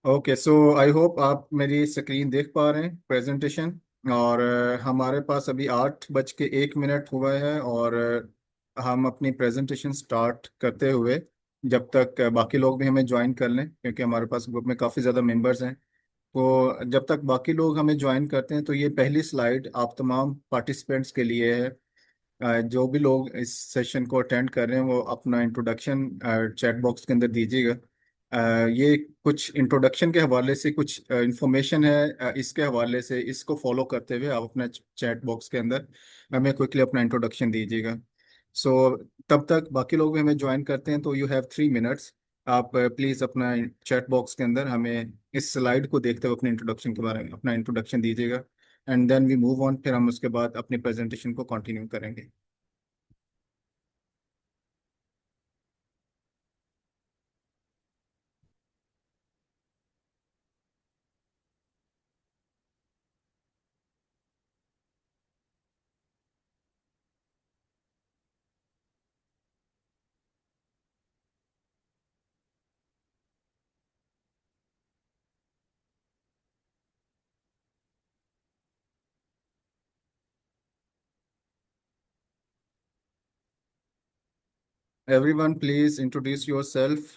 Okay, so I hope आप मेरी screen देख पा रहे हैं प्रेजेंटेशन। और हमारे पास अभी 8:01 हुआ है। और हम अपनी प्रेजेंटेशन स्टार्ट करते हुए, जब तक बाकी लोग भी हमें ज्वाइन कर लें, क्योंकि हमारे पास ग्रुप में काफ़ी ज़्यादा मेंबर्स हैं। तो जब तक बाकी लोग हमें ज्वाइन करते हैं, तो ये पहली स्लाइड आप तमाम पार्टिसिपेंट्स के लिए है। जो भी लोग इस सेशन को अटेंड कर रहे हैं, वो अपना इंट्रोडक्शन चैट बॉक्स के अंदर दीजिएगा। ये कुछ इंट्रोडक्शन के हवाले से कुछ इंफॉर्मेशन है। इसके हवाले से इसको फॉलो करते हुए आप अपना चैट बॉक्स के अंदर हमें क्विकली अपना इंट्रोडक्शन दीजिएगा। सो तब तक बाकी लोग भी हमें ज्वाइन करते हैं, तो यू हैव 3 मिनट्स। आप प्लीज़ अपना चैट बॉक्स के अंदर हमें इस स्लाइड को देखते हुए अपने इंट्रोडक्शन के बारे में अपना इंट्रोडक्शन दीजिएगा। And then we move on, फिर हम उसके बाद अपनी प्रेजेंटेशन को कंटिन्यू करेंगे। Everyone please introduce yourself.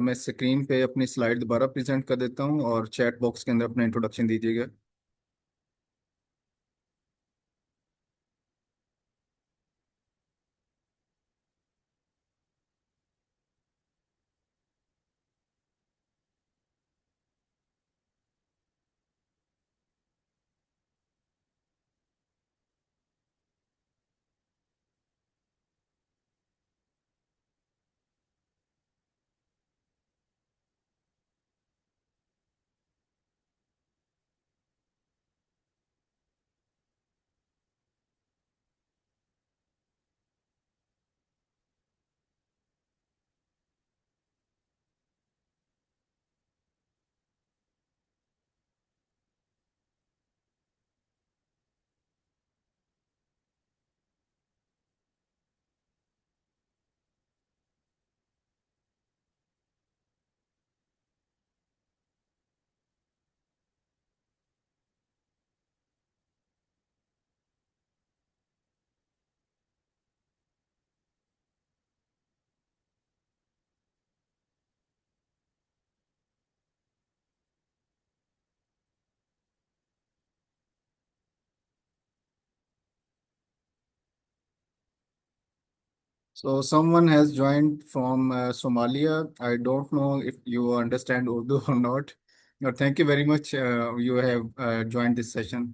मैं स्क्रीन पे अपनी स्लाइड दोबारा प्रेजेंट कर देता हूँ, और चैट बॉक्स के अंदर अपना इंट्रोडक्शन दीजिएगा। So someone has joined from Somalia. I don't know if you understand Urdu or not. Thank you very much. You have joined this session.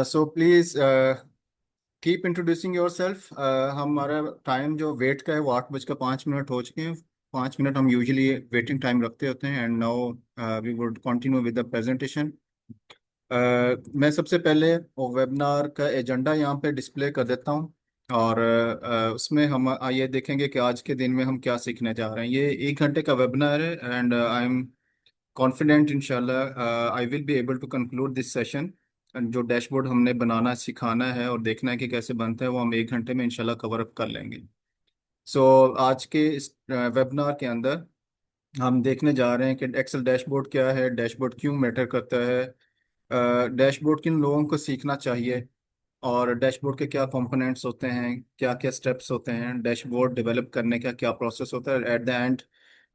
So please keep introducing your self. हमारा time जो wait का है वो 8:05 हो चुके हैं। 5 minute हम usually waiting time रखते होते हैं। And now we would continue with the presentation. मैं सबसे पहले वो वेबिनार का एजेंडा यहाँ पे डिस्प्ले कर देता हूँ। और उसमें हम ये देखेंगे कि आज के दिन में हम क्या सीखने जा रहे हैं। ये 1 घंटे का वेबिनार है, एंड आई एम कॉन्फिडेंट इंशाल्लाह I will be able to conclude this session. जो डैशबोर्ड हमने बनाना सिखाना है और देखना है कि कैसे बनता है, वो हम 1 घंटे में इंशाल्लाह कवर अप कर लेंगे। सो आज के इस वेबिनार के अंदर हम देखने जा रहे हैं कि एक्सेल डैशबोर्ड क्या है, डैशबोर्ड क्यों मैटर करता है, डैशबोर्ड किन लोगों को सीखना चाहिए, और डैशबोर्ड के क्या कंपोनेंट्स होते हैं, क्या क्या स्टेप्स होते हैं, डैशबोर्ड डेवलप करने का क्या प्रोसेस होता है। एट द एंड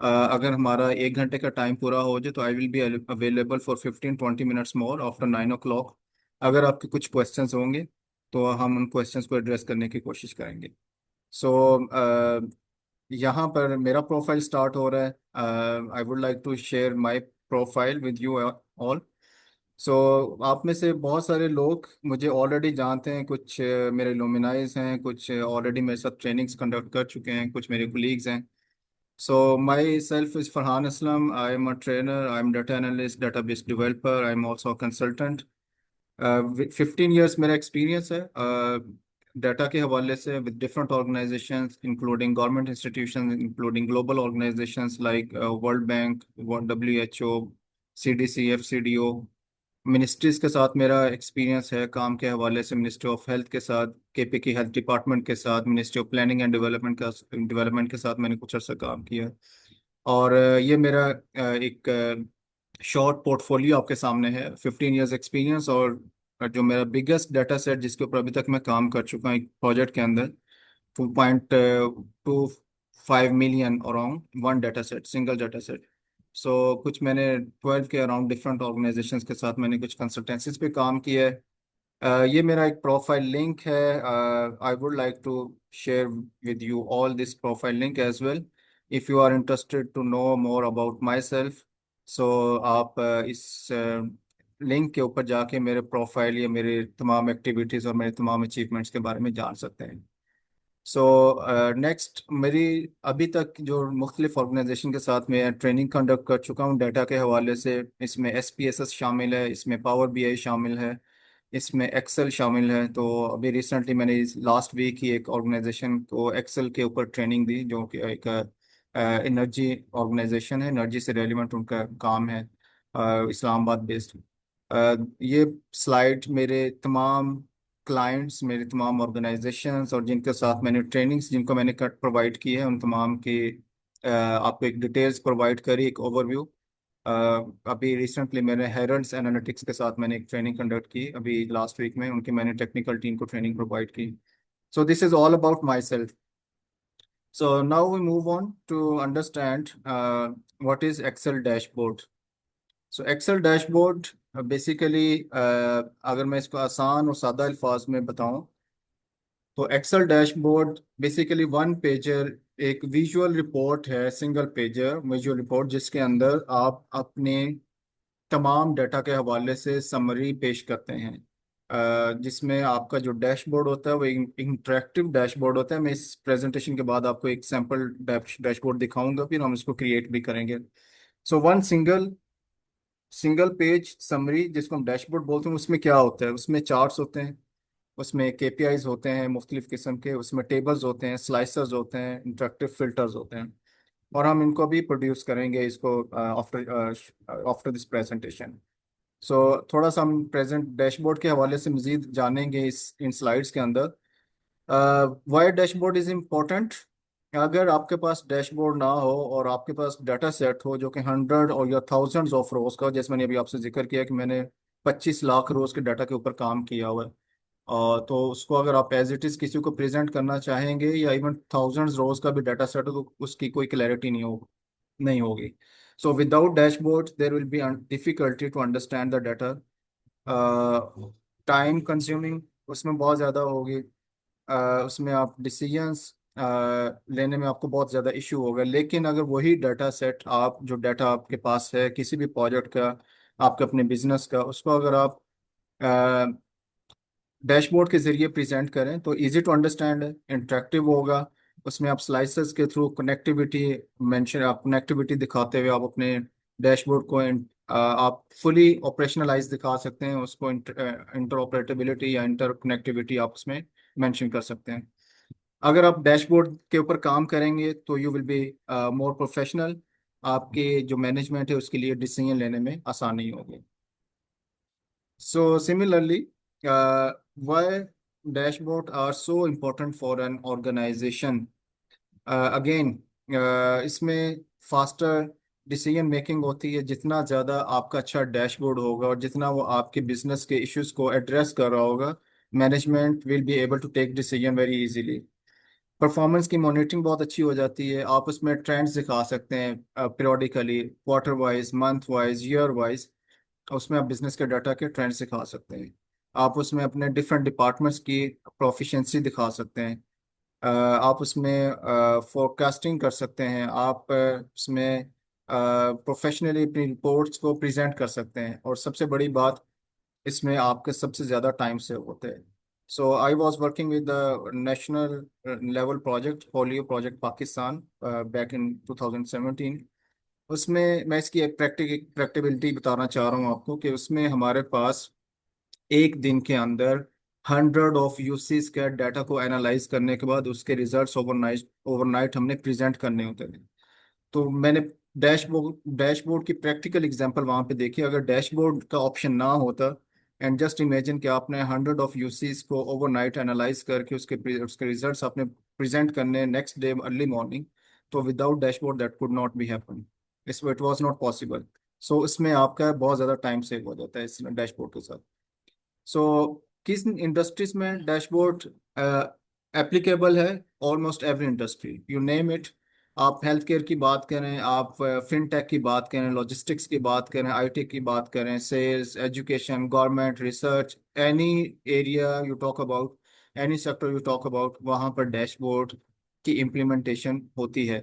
अगर हमारा 1 घंटे का टाइम पूरा हो जाए, तो आई will be available for 15-20 minutes more after 9 o'clock। अगर आपके कुछ क्वेश्चंस होंगे, तो हम उन क्वेश्चंस को एड्रेस करने की कोशिश करेंगे। सो यहाँ पर मेरा प्रोफाइल स्टार्ट हो रहा है। I would like to share my profile with you all. So आप में से बहुत सारे लोग मुझे ऑलरेडी जानते हैं। कुछ मेरे लुमिनाइज हैं, कुछ ऑलरेडी मेरे साथ ट्रेनिंग्स कंडक्ट कर चुके हैं, कुछ मेरे कोलीग्स हैं। So myself is Farhan Aslam. I am a trainer, I am data analyst, database developer, I am also consultant. 15 years मेरा एक्सपीरियंस है डाटा के हवाले से with different organisations including government institution including global organisations like World Bank, WHO, CDC, FCDO। Ministries के साथ मेरा experience है काम के हवाले से, मिनिस्ट्री ऑफ हेल्थ के साथ, KPK हेल्थ डिपार्टमेंट के साथ, ministry of planning and development के साथ मैंने कुछ अर्सा काम किया है। और ये मेरा एक शॉर्ट पोर्टफोलियो आपके सामने है, 15 ईयर्स एक्सपीरियंस। और जो मेरा बिगेस्ट डाटा सेट जिसके ऊपर अभी तक मैं काम कर चुका हूँ एक प्रोजेक्ट के अंदर, 2.25 million around one data set, single data set. So कुछ मैंने 12 के अराउंड डिफरेंट ऑर्गेनाइजेशंस के साथ मैंने कुछ कंसल्टेंसीज पे काम किया है। ये मेरा एक प्रोफाइल लिंक है। I would like to share with you all this profile link as well if you are interested to know more about myself. So आप इस लिंक के ऊपर जाके मेरे प्रोफाइल या मेरे तमाम एक्टिविटीज़ और मेरे तमाम अचीवमेंट्स के बारे में जान सकते हैं। सो नेक्स्ट, मेरी अभी तक जो मुख्तलिफ ऑर्गेनाइजेशन के साथ मैं ट्रेनिंग कंडक्ट कर चुका हूँ डाटा के हवाले से, इसमें SPSS शामिल है, इसमें पावर BI शामिल है, इसमें एक्सेल शामिल है। तो अभी रिसेंटली मैंने इस लास्ट वीक ही एक ऑर्गेनाइजेशन को एक्सेल के ऊपर ट्रेनिंग दी, जो कि एक एनर्जी ऑर्गेनाइजेशन है, एनर्जी से रेलिवेंट उनका काम है, इस्लामाबाद बेस्ड। ये स्लाइड मेरे तमाम क्लाइंट्स, मेरे तमाम ऑर्गेनाइजेशंस और जिनके साथ मैंने ट्रेनिंग्स जिनको मैंने कट प्रोवाइड की है उन तमाम की आपको एक डिटेल्स प्रोवाइड करी, एक ओवरव्यू। अभी रिसेंटली मैंने हेरल्ड्स एनालिटिक्स के साथ मैंने एक ट्रेनिंग कंडक्ट की अभी लास्ट वीक में, उनकी मैंने टेक्निकल टीम को ट्रेनिंग प्रोवाइड की। So this is all about myself. So now we move on to understand what is Excel dashboard. So Excel dashboard basically, अगर मैं इसको आसान और सादा अल्फाज में बताऊं, तो Excel dashboard basically one pager, एक विजुअल रिपोर्ट है, सिंगल पेजर विजुअल रिपोर्ट जिसके अंदर आप अपने तमाम डाटा के हवाले से समरी पेश करते हैं। जिसमें आपका जो डैशबोर्ड होता है वो इंटरेक्टिव डैशबोर्ड होता है। मैं इस प्रेजेंटेशन के बाद आपको एक सैम्पल डैशबोर्ड दिखाऊंगा, फिर हम इसको क्रिएट भी करेंगे। So one single single page summary जिसको हम डैशबोर्ड बोलते हैं, उसमें क्या होता है, उसमें चार्ट्स होते हैं, उसमें KPIs होते हैं मुख्तलिफ किस्म के, उसमें टेबल्स होते हैं, स्लाइसर्स होते हैं, इंटरेक्टिव फिल्टर्स होते हैं। और हम इनको भी प्रोड्यूस करेंगे इसको आफ्टर आफ्टर दिस प्रेजेंटेशन। सो थोड़ा सा हम प्रेजेंट डैशबोर्ड के हवाले से मजीद जानेंगे इस इन स्लाइड्स के अंदर। Why dashboard is important. अगर आपके पास डैशबोर्ड ना हो और आपके पास डाटा सेट हो जो कि 100 और या थाउजेंड्स ऑफ रोज का, जैसे मैंने अभी आपसे जिक्र किया कि मैंने 25 लाख रोज के डाटा के ऊपर काम किया हुआ है, तो उसको अगर आप एज इट इज़ किसी को प्रेजेंट करना चाहेंगे या इवन थाउजेंड्स रोज का भी डाटा सेट हो तो उसकी कोई क्लैरिटी नहीं होगी। So without dashboard there will be difficulty to understand the data. Time consuming उसमें बहुत ज़्यादा होगी। उसमें आप डिसीजंस लेने में आपको बहुत ज़्यादा इशू होगा। लेकिन अगर वही डाटा सेट, आप जो डाटा आपके पास है किसी भी प्रोजेक्ट का, आपके अपने बिजनेस का, उसको अगर आप डैशबोर्ड के जरिए प्रेजेंट करें तो इजी टू अंडरस्टैंड है, इंटरेक्टिव होगा। उसमें आप स्लाइसेस के थ्रू कनेक्टिविटी मेंशन, आप कनेक्टिविटी दिखाते हुए आप अपने डैशबोर्ड को आप फुली ऑपरेशनलाइज दिखा सकते हैं उसको। इंटर ऑपरेटेबिलिटी या इंटर कनेक्टिविटी आप उसमें मेंशन कर सकते हैं। अगर आप डैशबोर्ड के ऊपर काम करेंगे तो you will be more professional. आपके जो मैनेजमेंट है उसके लिए डिसीजन लेने में आसानी होगी। So similarly, why dashboard are so important for an organization? Again, इसमें फास्टर डिसीजन मेकिंग होती है। जितना ज़्यादा आपका अच्छा डैशबोर्ड होगा और जितना वो आपके बिजनेस के इश्यूज को एड्रेस कर रहा होगा, management will be able to take decision very easily. Performance की मॉनिटरिंग बहुत अच्छी हो जाती है। आप उसमें ट्रेंड्स दिखा सकते हैं periodically, quarter wise, month wise, year wise. उसमें आप बिजनेस के डाटा के ट्रेंड सिखा सकते हैं। आप उसमें अपने डिफरेंट डिपार्टमेंट्स की प्रोफिशिएंसी दिखा सकते हैं। आप उसमें फोरकास्टिंग कर सकते हैं। आप उसमें प्रोफेशनली अपनी रिपोर्ट्स को प्रेजेंट कर सकते हैं। और सबसे बड़ी बात, इसमें आपके सबसे ज़्यादा टाइम सेव होते हैं। So I was working with the national level project, polio project Pakistan, back in 2017। उसमें मैं इसकी एक प्रैक्टिबिलिटी बताना चाह रहा हूँ आपको कि उसमें हमारे पास एक दिन के अंदर 100 ऑफ यूसीज के डाटा को एनालाइज करने के बाद उसके रिजल्ट्स ओवरनाइट ओवरनाइट हमने प्रेजेंट करने होते थे। तो मैंने डैशबोर्ड की प्रैक्टिकल एग्जांपल वहां पे देखी। अगर डैशबोर्ड का ऑप्शन ना होता, एंड जस्ट इमेजिन कि आपने 100 ऑफ यूसीज को ओवरनाइट एनालाइज करके उसके रिजल्ट्स आपने प्रेजेंट करने नेक्स्ट डे अर्ली मॉर्निंग, तो without dashboard that could not be happen. It was not possible. So इसमें आपका बहुत ज़्यादा टाइम सेव हो जाता है इस डैशबोर्ड के साथ। सो किस इंडस्ट्रीज में डैशबोर्ड एप्लीकेबल है? Almost every industry, you name it. आप हेल्थ केयर की बात करें, आप फिनटेक की बात करें, लॉजिस्टिक्स की बात करें, आईटी की बात करें, sales, education, government, research, any area you talk about, any sector you talk about, वहाँ पर डैशबोर्ड की इम्प्लीमेंटेशन होती है।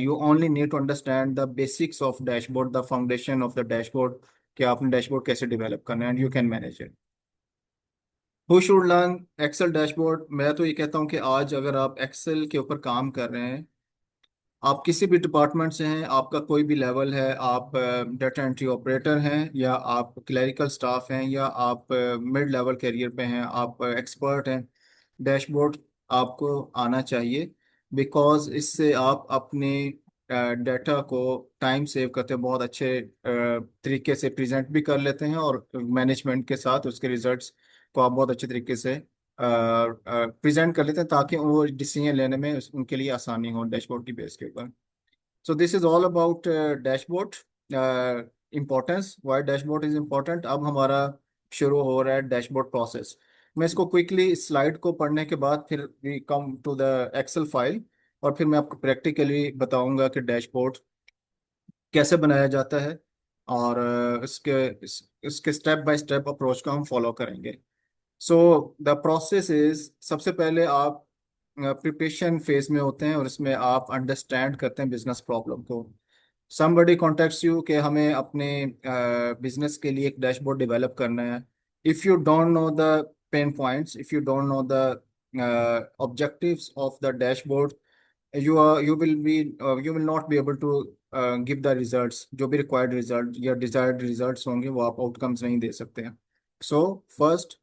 You only need to understand the basics of dashboard, the foundation of the dashboard, कि आपने डैशबोर्ड कैसे develop करना है, and you can manage it. Who should learn Excel dashboard? मैं तो ये कहता हूँ कि आज अगर आप एक्सेल के ऊपर काम कर रहे हैं, आप किसी भी डिपार्टमेंट से हैं, आपका कोई भी लेवल है, आप डाटा एंट्री ऑपरेटर हैं, या आप क्लरिकल स्टाफ हैं, या आप मिड लेवल कैरियर पे हैं, आप एक्सपर्ट हैं, डैशबोर्ड आपको आना चाहिए। बिकॉज इससे आप अपने डाटा को टाइम सेव करते हैं, बहुत अच्छे तरीके से प्रेजेंट भी कर लेते हैं, और मैनेजमेंट के साथ उसके रिजल्ट्स को आप बहुत अच्छे तरीके से प्रेजेंट कर लेते हैं, ताकि वो डिसीजन लेने में उनके लिए आसानी हो डैशबोर्ड की बेस के ऊपर। So this is all about dashboard importance, why dashboard is important. अब हमारा शुरू हो रहा है डैशबोर्ड प्रोसेस। मैं इसको क्विकली स्लाइड को पढ़ने के बाद फिर we come to the Excel file, और फिर मैं आपको प्रैक्टिकली बताऊंगा कि डैशबोर्ड कैसे बनाया जाता है, और इसके स्टेप बाय स्टेप अप्रोच को हम फॉलो करेंगे। सो द प्रोसेस इज, सबसे पहले आप प्रिपरेशन फेज में होते हैं, और इसमें आप अंडरस्टैंड करते हैं बिजनेस प्रॉब्लम को। somebody contacts you कि हमें अपने बिजनेस के लिए एक डैशबोर्ड डेवलप करना है। If you don't know the pen points, if you don't know the objectives of the dashboard, you will not be able to give the results, जो भी रिक्वायर्ड रिजल्ट या डिजायर्ड रिजल्ट्स होंगे वो आप outcomes नहीं दे सकते हैं। सो फर्स्ट,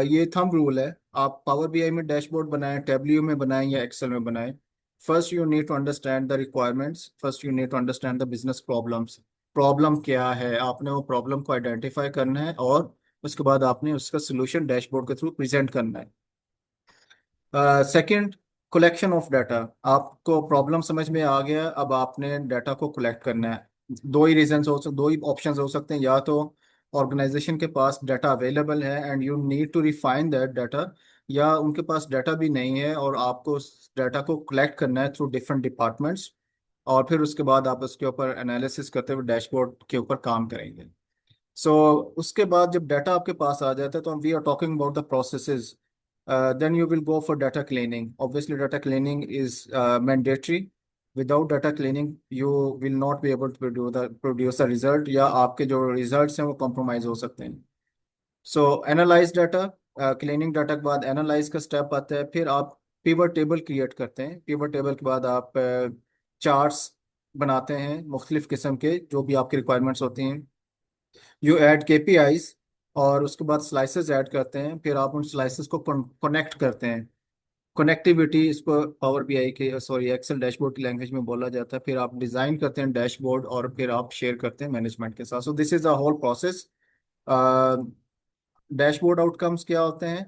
ये थंब रूल है। आप पावर बीआई में डैशबोर्ड बनाएं, टेबल्यू में बनाएं, या एक्सेल में बनाएं, first you need to understand the requirements, first you need to understand the business problems. Problem क्या है, आपने वो प्रॉब्लम को आइडेंटिफाई करना है, और उसके बाद आपने उसका सोल्यूशन डैशबोर्ड के थ्रू प्रेजेंट करना है। Second, collection of data. आपको प्रॉब्लम समझ में आ गया, अब आपने डाटा को कलेक्ट करना है। दो ही ऑप्शंस हो सकते हैं, या तो ऑर्गेनाइजेशन के पास डाटा अवेलेबल है and you need to refine that data, या उनके पास डाटा भी नहीं है और आपको उस डाटा को कलेक्ट करना है थ्रू डिफरेंट डिपार्टमेंट्स, और फिर उसके बाद आप उसके ऊपर एनालिसिस करते हुए डैशबोर्ड के ऊपर काम करेंगे। सो उसके बाद जब डाटा आपके पास आ जाता है, तो we are talking about the processes. then you will go for data cleaning. Obviously data cleaning is mandatory. Without data cleaning you will not be able to produce the result, या आपके जो results हैं वो compromise हो सकते हैं। So analyze data, cleaning data के बाद analyze का step आता है, फिर आप pivot table create करते हैं। pivot table के बाद आप charts बनाते हैं मुख्तलिफ किस्म के, जो भी आपकी requirements होती हैं। यू ऐड केपीआईज, और उसके बाद स्लाइसेस ऐड करते हैं, फिर आप उन स्लाइसेस को कनेक्ट करते हैं। कनेक्टिविटी इसको पावर बीआई के, सॉरी, एक्सेल डैशबोर्ड की लैंग्वेज में बोला जाता है। फिर आप डिजाइन करते हैं डैशबोर्ड, और फिर आप शेयर करते हैं मैनेजमेंट के साथ। So this is the whole process. Dashboard outcomes क्या होते हैं?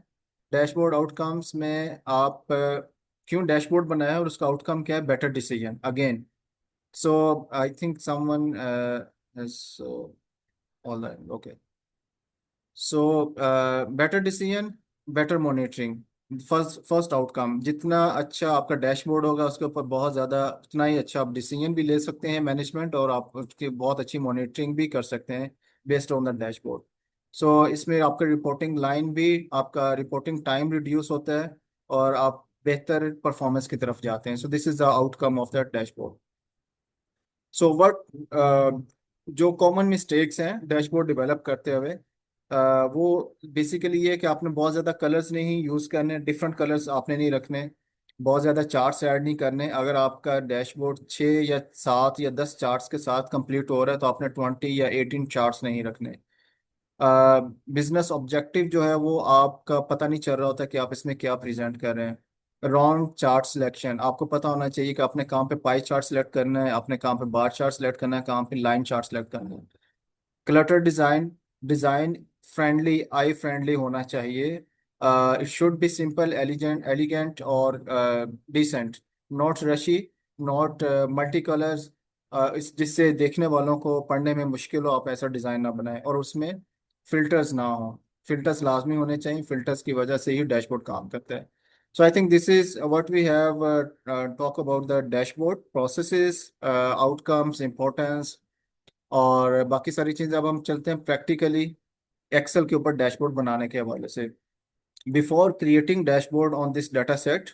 डैशबोर्ड आउटकम्स में आप क्यों डैशबोर्ड बनाया है, और उसका आउटकम क्या है? Better decision again. So I think someone all right, okay. So better decision, better monitoring. First outcome, जितना अच्छा आपका डैशबोर्ड होगा उसके ऊपर बहुत ज़्यादा, उतना ही अच्छा आप डिसीजन भी ले सकते हैं मैनेजमेंट, और आप उसकी बहुत अच्छी मॉनिटरिंग भी कर सकते हैं बेस्ड ऑन द डैशबोर्ड। सो इसमें आपका रिपोर्टिंग लाइन भी, आपका रिपोर्टिंग टाइम रिड्यूस होता है, और आप बेहतर परफॉर्मेंस की तरफ जाते हैं। सो this is the outcome of that dashboard. So what जो कॉमन मिस्टेक्स हैं डैशबोर्ड डेवलप करते हुए, वो बेसिकली ये है कि आपने बहुत ज़्यादा कलर्स नहीं यूज़ करने, डिफरेंट कलर्स आपने नहीं रखने, बहुत ज़्यादा चार्ट्स ऐड नहीं करने। अगर आपका डैशबोर्ड 6 या 7 या 10 चार्ट्स के साथ कंप्लीट हो रहा है, तो आपने 20 या 18 चार्ट्स नहीं रखने। बिजनेस ऑब्जेक्टिव जो है वो आपका पता नहीं चल रहा होता कि आप इसमें क्या प्रेजेंट कर रहे हैं। रॉन्ग चार्ट सिलेक्शन, आपको पता होना चाहिए कि आपने कहाँ पे पाई चार्ट सेलेक्ट करना है, आपने कहाँ पे बार चार्ट सेलेक्ट करना है, कहाँ पे लाइन चार्ट सेलेक्ट करना है। क्लटर डिजाइन, डिजाइन फ्रेंडली, आई फ्रेंडली होना चाहिए। It should be simple, elegant elegant और डिसेंट, नॉट रशी, नॉट मल्टी कलर्स। इस जिससे देखने वालों को पढ़ने में मुश्किल हो, आप ऐसा डिजाइन ना बनाएं। और उसमें फिल्टर्स ना हो, फिल्टर्स लाजमी होने चाहिए, फिल्टर्स की वजह से ही डैशबोर्ड काम करता है। So I think this is what we have talk about the dashboard processes, outcomes, importance, और बाकी सारी चीजें। अब हम चलते हैं प्रैक्टिकली एक्सेल के ऊपर डैशबोर्ड बनाने के हवाले से। Before creating dashboard on this data set,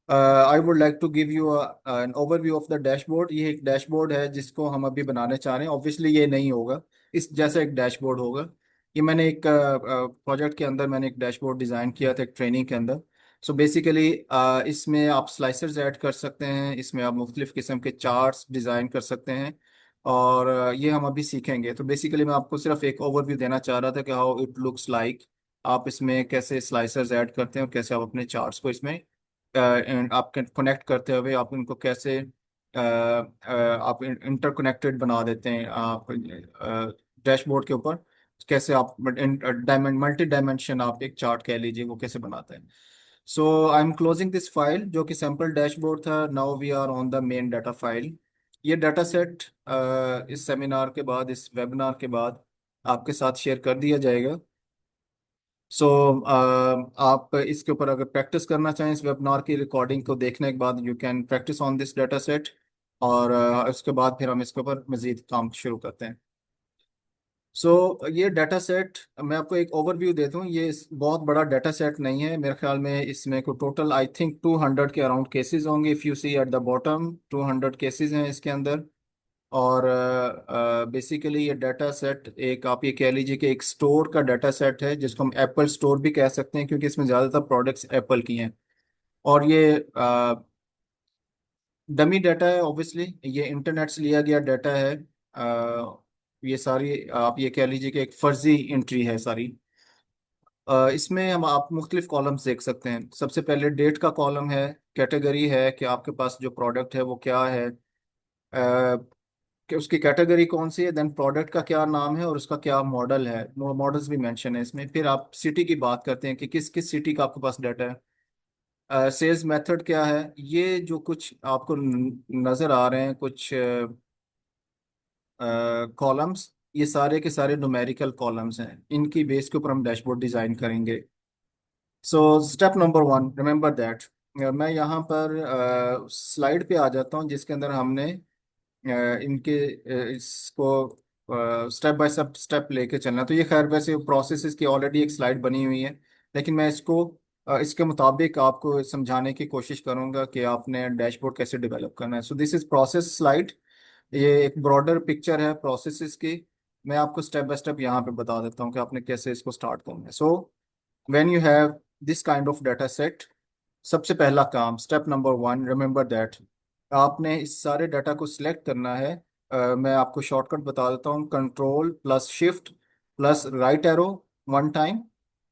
I would like to give you an overview of the dashboard. ये एक डैशबोर्ड है जिसको हम अभी बनाने चाह रहे हैं। ऑब्वियसली ये नहीं होगा इस जैसा एक डैशबोर्ड होगा। ये मैंने एक प्रोजेक्ट के अंदर मैंने एक डैशबोर्ड डिज़ाइन किया था एक ट्रेनिंग के अंदर। सो बेसिकली इसमें आप स्लाइसर्स ऐड कर सकते हैं, इसमें आप मुख्तलिफ किस्म के चार्ट्स डिज़ाइन कर सकते हैं, और ये हम अभी सीखेंगे। तो बेसिकली मैं आपको सिर्फ एक ओवरव्यू देना चाह रहा था कि हाउ इट लुक्स लाइक। आप इसमें कैसे स्लाइसर्स ऐड करते हैं और कैसे आप अपने चार्ट्स को इसमें आप कनेक्ट करते हुए आप इनको कैसे आप इंटरकनेक्टेड बना देते हैं आप डैशबोर्ड के ऊपर। कैसे आप मल्टी डायमेंशन आप एक चार्ट कह लीजिए वो कैसे बनाते हैं। So I am closing this file जो कि सैम्पल डैशबोर्ड था। Now we are on the main data file. ये डाटा सेट इस सेमिनार के बाद, इस वेबिनार के बाद आपके साथ शेयर कर दिया जाएगा। सो आप इसके ऊपर अगर प्रैक्टिस करना चाहें इस वेबिनार की रिकॉर्डिंग को देखने के बाद, you can practice on this data set. और उसके बाद फिर हम इसके ऊपर मजीद काम शुरू करते हैं। सो ये डाटा सेट मैं आपको एक ओवरव्यू दे दूं। ये बहुत बड़ा डाटा सेट नहीं है मेरे ख्याल में। इसमें को टोटल आई थिंक 200 के अराउंड केसेस होंगे। If you see at the bottom 200 cases हैं इसके अंदर। और बेसिकली ये डाटा सेट एक आप ये कह लीजिए कि एक स्टोर का डाटा सेट है जिसको हम एप्पल स्टोर भी कह सकते हैं क्योंकि इसमें ज़्यादातर प्रोडक्ट्स एप्पल की हैं। और ये डमी डाटा है ऑब्वियसली, ये इंटरनेट से लिया गया डाटा है। ये सारी आप ये कह लीजिए कि एक फर्जी एंट्री है सारी। इसमें हम आप मुख्तलिफ कॉलम्स देख सकते हैं। सबसे पहले डेट का कॉलम है, कैटेगरी है कि आपके पास जो प्रोडक्ट है वो क्या है, कि उसकी कैटेगरी कौन सी है, देन प्रोडक्ट का क्या नाम है और उसका क्या मॉडल है। मॉडल्स भी मेंशन है इसमें। फिर आप सिटी की बात करते हैं कि किस किस सिटी का आपके पास डाटा है। सेल्स मेथड क्या है। ये जो कुछ आपको नज़र आ रहे हैं कुछ कॉलम्स, ये सारे के सारे न्यूमेरिकल कॉलम्स हैं। इनकी बेस के ऊपर हम डैशबोर्ड डिज़ाइन करेंगे। So step number one, remember that. मैं यहाँ पर स्लाइड पे आ जाता हूँ जिसके अंदर हमने इनके इसको स्टेप बाय स्टेप स्टेप लेके चलना। तो ये खैर वैसे प्रोसेस की ऑलरेडी एक स्लाइड बनी हुई है, लेकिन मैं इसको इसके मुताबिक आपको समझाने की कोशिश करूंगा कि आपने डैशबोर्ड कैसे डेवलप करना है। सो दिस इज प्रोसेस स्लाइड। ये एक ब्रॉडर पिक्चर है प्रोसेसेस की। मैं आपको स्टेप बाय स्टेप यहाँ पे बता देता हूँ कि आपने कैसे इसको स्टार्ट करना है। So when you have this kind of data set, सबसे पहला काम, step number one, remember that, आपने इस सारे डाटा को सिलेक्ट करना है। मैं आपको शॉर्टकट बता देता हूँ, control plus shift plus right arrow one time,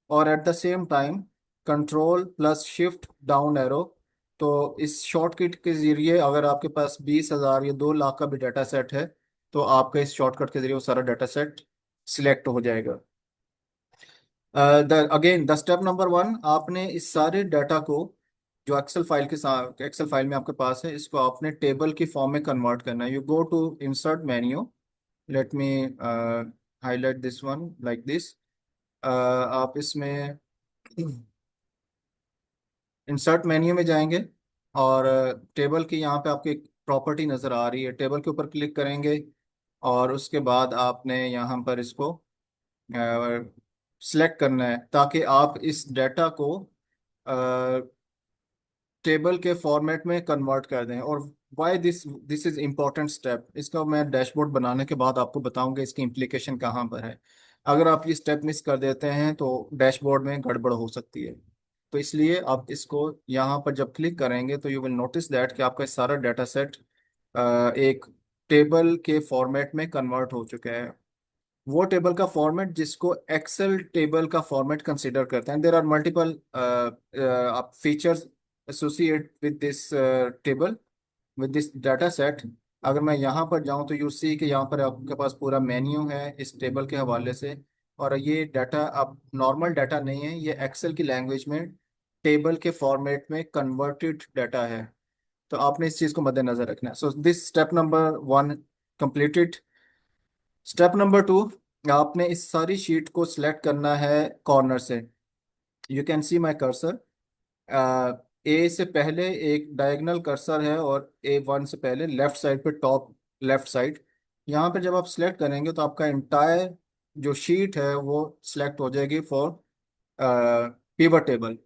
और at the same time control plus shift down arrow. तो इस शॉर्टकट के जरिए अगर आपके पास 20,000 या 2 लाख का भी डाटा सेट है तो आपका इस शॉर्टकट के जरिए वो सारा डाटा सेट सिलेक्ट हो जाएगा। The again the step number one, आपने इस सारे डाटा को जो एक्सेल फाइल के साथ एक्सेल फाइल में आपके पास है इसको आपने टेबल की फॉर्म में कन्वर्ट करना है। You go to insert menu, let me highlight this one like this. आप इसमें इंसर्ट मेन्यू में जाएंगे और टेबल की यहाँ पे आपको एक प्रॉपर्टी नज़र आ रही है, टेबल के ऊपर क्लिक करेंगे। और उसके बाद आपने यहाँ पर इसको सिलेक्ट करना है ताकि आप इस डाटा को टेबल के फॉर्मेट में कन्वर्ट कर दें। और why this this is important step, इसका मैं डैशबोर्ड बनाने के बाद आपको बताऊंगा इसकी इम्प्लीकेशन कहाँ पर है। अगर आप ये स्टेप मिस कर देते हैं तो डैशबोर्ड में गड़बड़ हो सकती है। तो इसलिए आप इसको यहाँ पर जब क्लिक करेंगे तो यू विल नोटिस दैट कि आपका सारा डाटा सेट एक टेबल के फॉर्मेट में कन्वर्ट हो चुका है। वो टेबल का फॉर्मेट जिसको एक्सेल टेबल का फॉर्मेट कंसिडर करते हैं। There are multiple features associate with this table, with this data set. अगर मैं यहाँ पर जाऊँ तो यू सी कि यहाँ पर आपके पास पूरा मेन्यू है इस टेबल के हवाले से। और ये डाटा अब नॉर्मल डाटा नहीं है, ये एक्सेल की लैंग्वेज में टेबल के फॉर्मेट में कन्वर्टेड डाटा है। तो आपने इस चीज़ को मद्देनजर रखना है। So this step number 1 completed. Step number 2, आपने इस सारी शीट को सिलेक्ट करना है कॉर्नर से। You can see my cursor. A से पहले एक डायगोनल कर्सर है और A1 से पहले लेफ्ट साइड पे, टॉप लेफ्ट साइड। यहाँ पे जब आप सिलेक्ट करेंगे तो आपका इंटायर जो शीट है वो सिलेक्ट हो जाएगी for pivot table.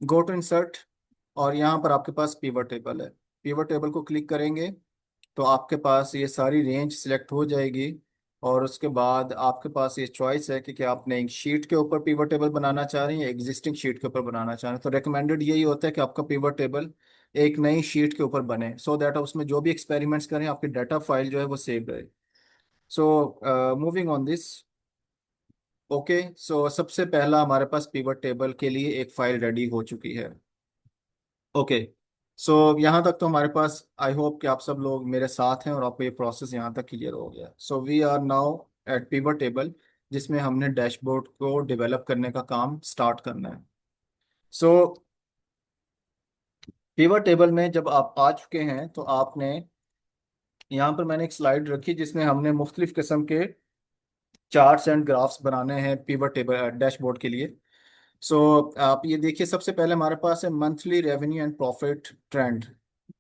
Go to insert, और यहाँ पर आपके पास पिवट टेबल है। पिवट टेबल को क्लिक करेंगे तो आपके पास ये सारी रेंज सिलेक्ट हो जाएगी। और उसके बाद आपके पास ये चॉइस है कि क्या आपने एक शीट के ऊपर पिवट टेबल बनाना चाह रहे हैं या एग्जिस्टिंग शीट के ऊपर बनाना चाह रहे हैं। तो रिकमेंडेड यही होता है कि आपका पिवट टेबल एक नई शीट के ऊपर बने, सो दैट उसमें जो भी एक्सपेरिमेंट्स करें आपकी डाटा फाइल जो है वो सेव रहे। So moving on this. Okay, so सबसे पहला हमारे पास पिवट टेबल के लिए एक फाइल रेडी हो चुकी है। ओके, सो यहाँ तक तो हमारे पास, आई होप कि आप सब लोग मेरे साथ हैं और आपको ये प्रोसेस यहाँ तक क्लियर हो गया। So we are now at pivot table, जिसमें हमने डैशबोर्ड को डेवलप करने का काम स्टार्ट करना है। सो पिवट टेबल में जब आप आ चुके हैं तो आपने, यहाँ पर मैंने एक स्लाइड रखी जिसमें हमने मुख्तलिफ किस्म के चार्ट्स एंड ग्राफ्स बनाने हैं पिवट टेबल डैशबोर्ड के लिए। सो आप ये देखिए, सबसे पहले हमारे पास है monthly revenue and profit trend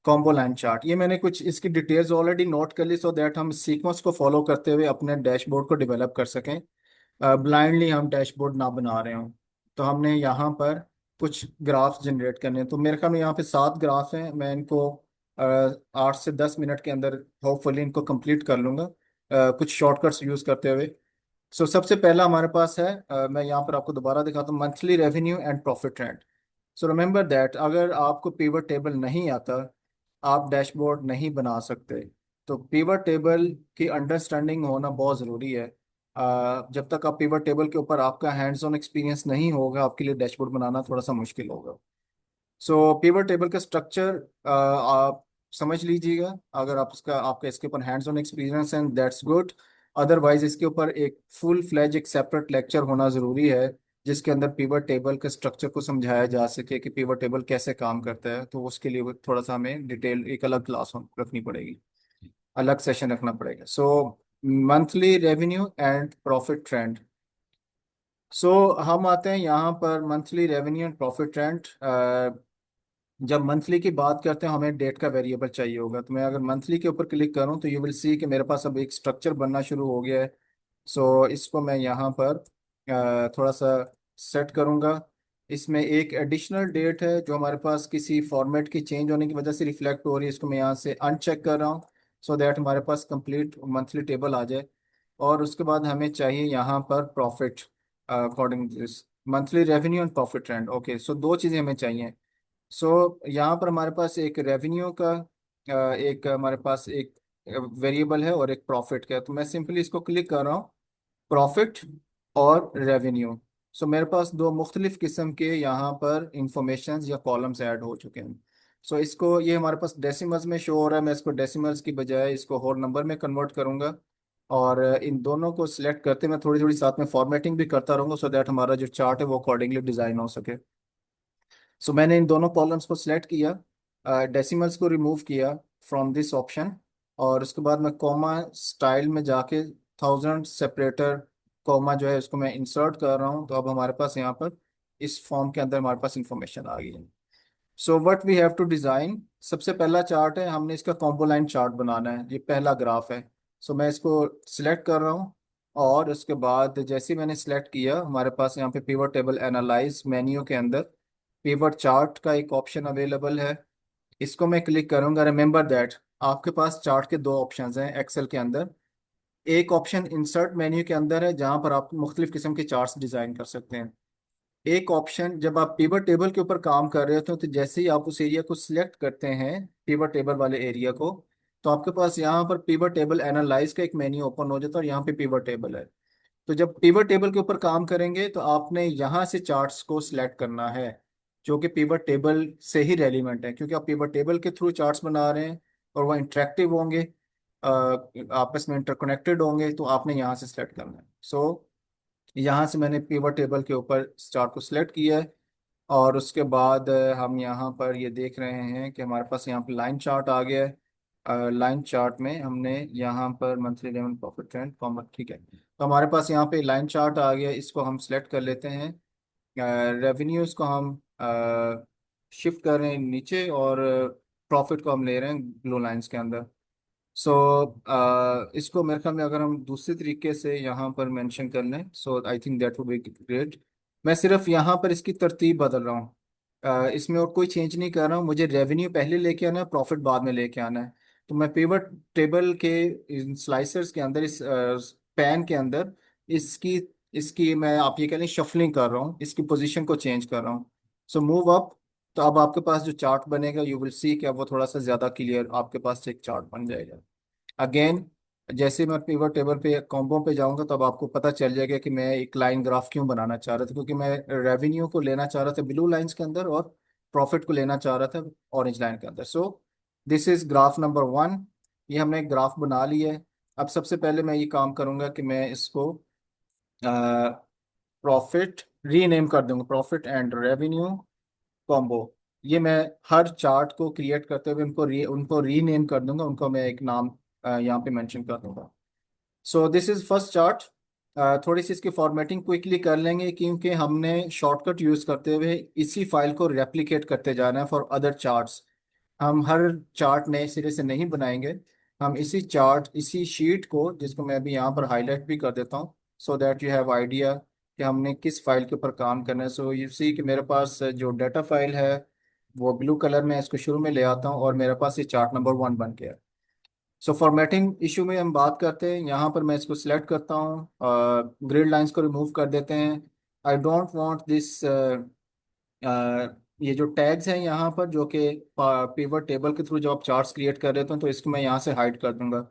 combo line chart. ये मैंने कुछ इसकी डिटेल्स ऑलरेडी नोट कर ली, सो दैट हम सीक्वेंस को फॉलो करते हुए अपने डैशबोर्ड को डेवलप कर सकें, ब्लाइंडली हम डैशबोर्ड ना बना रहे हों। तो हमने यहाँ पर कुछ ग्राफ्स जनरेट करने हैं। तो मेरे ख्याल में यहाँ पे 7 ग्राफ हैं। मैं इनको 8 से 10 मिनट के अंदर होपफुली इनको कंप्लीट कर लूँगा, कुछ शॉर्टकट्स यूज़ करते हुए। सो सबसे पहला हमारे पास है, मैं यहाँ पर आपको दोबारा दिखाता हूँ, monthly revenue and profit trend. So remember that अगर आपको पिवट टेबल नहीं आता, आप डैशबोर्ड नहीं बना सकते। तो पिवट टेबल की अंडरस्टैंडिंग होना बहुत ज़रूरी है। जब तक आप पिवट टेबल के ऊपर आपका हैंड्स ऑन एक्सपीरियंस नहीं होगा, आपके लिए डैशबोर्ड बनाना थोड़ा सा मुश्किल होगा। सो पिवट टेबल का स्ट्रक्चर आप समझ लीजिएगा। अगर आप उसका आपका इसके ऊपर हैंड्स ऑन एक्सपीरियंस है दैट्स गुड। अदरवाइज इसके ऊपर एक फुल फ्लैज एक सेपरेट लेक्चर होना ज़रूरी है, जिसके अंदर पिवट टेबल के स्ट्रक्चर को समझाया जा सके कि पिवट टेबल कैसे काम करता है। तो उसके लिए वो थोड़ा सा हमें डिटेल एक अलग क्लास रखनी पड़ेगी, अलग सेशन रखना पड़ेगा। So monthly revenue and profit trend. So हम आते हैं यहाँ पर monthly revenue and profit trend. जब मंथली की बात करते हैं हमें डेट का वेरिएबल चाहिए होगा। तो मैं अगर मंथली के ऊपर क्लिक करूं तो यू विल सी कि मेरे पास अब एक स्ट्रक्चर बनना शुरू हो गया है। सो इसको मैं यहाँ पर थोड़ा सा सेट करूँगा। इसमें एक एडिशनल डेट है जो हमारे पास किसी फॉर्मेट की चेंज होने की वजह से रिफ्लेक्ट हो रही है, इसको मैं यहाँ से अनचेक कर रहा हूँ, सो दैट हमारे पास कंप्लीट मंथली टेबल आ जाए। और उसके बाद हमें चाहिए यहाँ पर profit according this monthly revenue and profit trend. Okay, so दो चीज़ें हमें चाहिए। यहाँ पर हमारे पास एक रेवेन्यू का एक हमारे पास एक वेरिएबल है और एक प्रॉफिट का है। तो मैं सिंपली इसको क्लिक कर रहा हूँ, प्रॉफिट और रेवेन्यू। मेरे पास दो मुख्तलिफ किस्म के यहाँ पर इंफॉर्मेशन या कॉलम्स ऐड हो चुके हैं। इसको, ये हमारे पास डेसिमल्स में शो हो रहा है, मैं इसको डेसिमल्स की बजाय इसको होल नंबर में कन्वर्ट करूँगा। और इन दोनों को सिलेक्ट करते मैं थोड़ी थोड़ी साथ में फॉर्मेटिंग भी करता रहूँगा, सो दैट हमारा जो चार्ट है वो अकॉर्डिंगली डिज़ाइन हो सके। मैंने इन दोनों कॉलम्स को सिलेक्ट किया, डेसिमल्स को रिमूव किया फ्रॉम दिस ऑप्शन। और उसके बाद मैं कॉमा स्टाइल में जाके 1000 सेपरेटर कॉमा जो है उसको मैं इंसर्ट कर रहा हूँ। तो अब हमारे पास यहाँ पर इस फॉर्म के अंदर हमारे पास इंफॉर्मेशन आ गई है। So what we have to design, सबसे पहला चार्ट है, हमने इसका कॉम्बो लाइन चार्ट बनाना है, ये पहला ग्राफ है। मैं इसको सिलेक्ट कर रहा हूँ। और उसके बाद जैसे ही मैंने सिलेक्ट किया, हमारे पास यहाँ पे पिवट टेबल एनालाइज मेन्यू के अंदर पिवट चार्ट का एक ऑप्शन अवेलेबल है। इसको मैं क्लिक करूंगा। रिमेंबर दैट आपके पास चार्ट के दो ऑप्शंस हैं एक्सेल के अंदर। एक ऑप्शन इंसर्ट मेन्यू के अंदर है जहां पर आप मुख्तलिफ किस्म के चार्ट्स डिजाइन कर सकते हैं। एक ऑप्शन जब आप पिवट टेबल के ऊपर काम कर रहे होते हो तो जैसे ही आप उस एरिया को सिलेक्ट करते हैं, पिवट टेबल वाले एरिया को, तो आपके पास यहाँ पर पिवट टेबल एनालाइज का एक मेन्यू ओपन हो जाता है और यहाँ पे पिवट टेबल है। तो जब पिवट टेबल के ऊपर काम करेंगे तो आपने यहाँ से चार्ट्स को सिलेक्ट करना है जो कि पिवट टेबल से ही रेलिवेंट है, क्योंकि आप पिवट टेबल के थ्रू चार्ट्स बना रहे हैं और वह इंटरेक्टिव होंगे, आपस में इंटरकनेक्टेड होंगे, तो आपने यहाँ से सिलेक्ट करना है। सो यहाँ से मैंने पिवट टेबल के ऊपर चार्ट को सिलेक्ट किया है। और उसके बाद हम यहाँ पर ये देख रहे हैं कि हमारे पास यहाँ पर लाइन चार्ट आ गया है। लाइन चार्ट में हमने यहाँ पर monthly level profit trend common, ठीक है, तो हमारे पास यहाँ पे लाइन चार्ट आ गया, इसको हम सिलेक्ट कर लेते हैं। रेवेन्यूज को हम शिफ्ट कर रहे हैं नीचे, और प्रॉफिट को हम ले रहे हैं ब्लू लाइंस के अंदर। सो इसको मेरे ख्याल में अगर हम दूसरे तरीके से यहाँ पर मेंशन कर लें, so I think that would be great. मैं सिर्फ यहाँ पर इसकी तरतीब बदल रहा हूँ, इसमें और कोई चेंज नहीं कर रहा हूँ। मुझे रेवेन्यू पहले लेके आना है, प्रॉफिट बाद में लेके आना है। तो मैं पिवट टेबल के इन स्लाइसर्स के अंदर, इस पैन के अंदर, इसकी इसकी मैं आप ये कह लें शफलिंग कर रहा हूँ, इसकी पोजीशन को चेंज कर रहा हूँ। So move up. तो अब आपके पास जो चार्ट बनेगा, यू विल सी कि अब वो थोड़ा सा ज्यादा क्लियर आपके पास एक चार्ट बन जाएगा। अगेन, जैसे मैं पिवट टेबल पे कॉम्बो पे जाऊंगा तब आपको पता चल जाएगा कि मैं एक लाइन ग्राफ क्यों बनाना चाह रहा था, क्योंकि मैं रेवेन्यू को लेना चाह रहा था ब्लू लाइंस के अंदर, और प्रॉफिट को लेना चाह रहा था ऑरेंज लाइन के अंदर। सो दिस इज ग्राफ नंबर 1। ये हमने एक ग्राफ बना लिया है। अब सबसे पहले मैं ये काम करूंगा कि मैं इसको प्रॉफिट रीनेम कर दूंगा, प्रॉफिट एंड रेवेन्यू कॉम्बो। ये मैं हर चार्ट को क्रिएट करते हुए उनको रीनेम कर दूंगा, उनको मैं एक नाम यहाँ पे मेंशन कर दूंगा। सो दिस इज फर्स्ट चार्ट। थोड़ी सी इसकी फॉर्मेटिंग क्विकली कर लेंगे, क्योंकि हमने शॉर्टकट यूज करते हुए इसी फाइल को रेप्लिकेट करते जाना है फॉर अदर चार्ट्स। हम हर चार्ट नए सिरे से नहीं बनाएंगे, हम इसी शीट को, जिसको मैं अभी यहाँ पर हाईलाइट भी कर देता हूँ, so that you have idea कि हमने किस फाइल के ऊपर काम करना है। सो यू सी कि मेरे पास जो डाटा फाइल है वो ब्लू कलर में है, इसको शुरू में ले आता हूँ, और मेरे पास ये चार्ट नंबर 1 बन गया। सो फॉर्मेटिंग इशू में हम बात करते हैं, यहाँ पर मैं इसको सिलेक्ट करता हूँ, ग्रिड लाइंस को रिमूव कर देते हैं। आई डोंट वांट दिस, ये जो टैग्स हैं यहाँ पर, जो कि पिवट टेबल के थ्रू जब आप चार्ट्स क्रिएट कर रहे थे, तो इसको मैं यहाँ से हाइड कर दूंगा।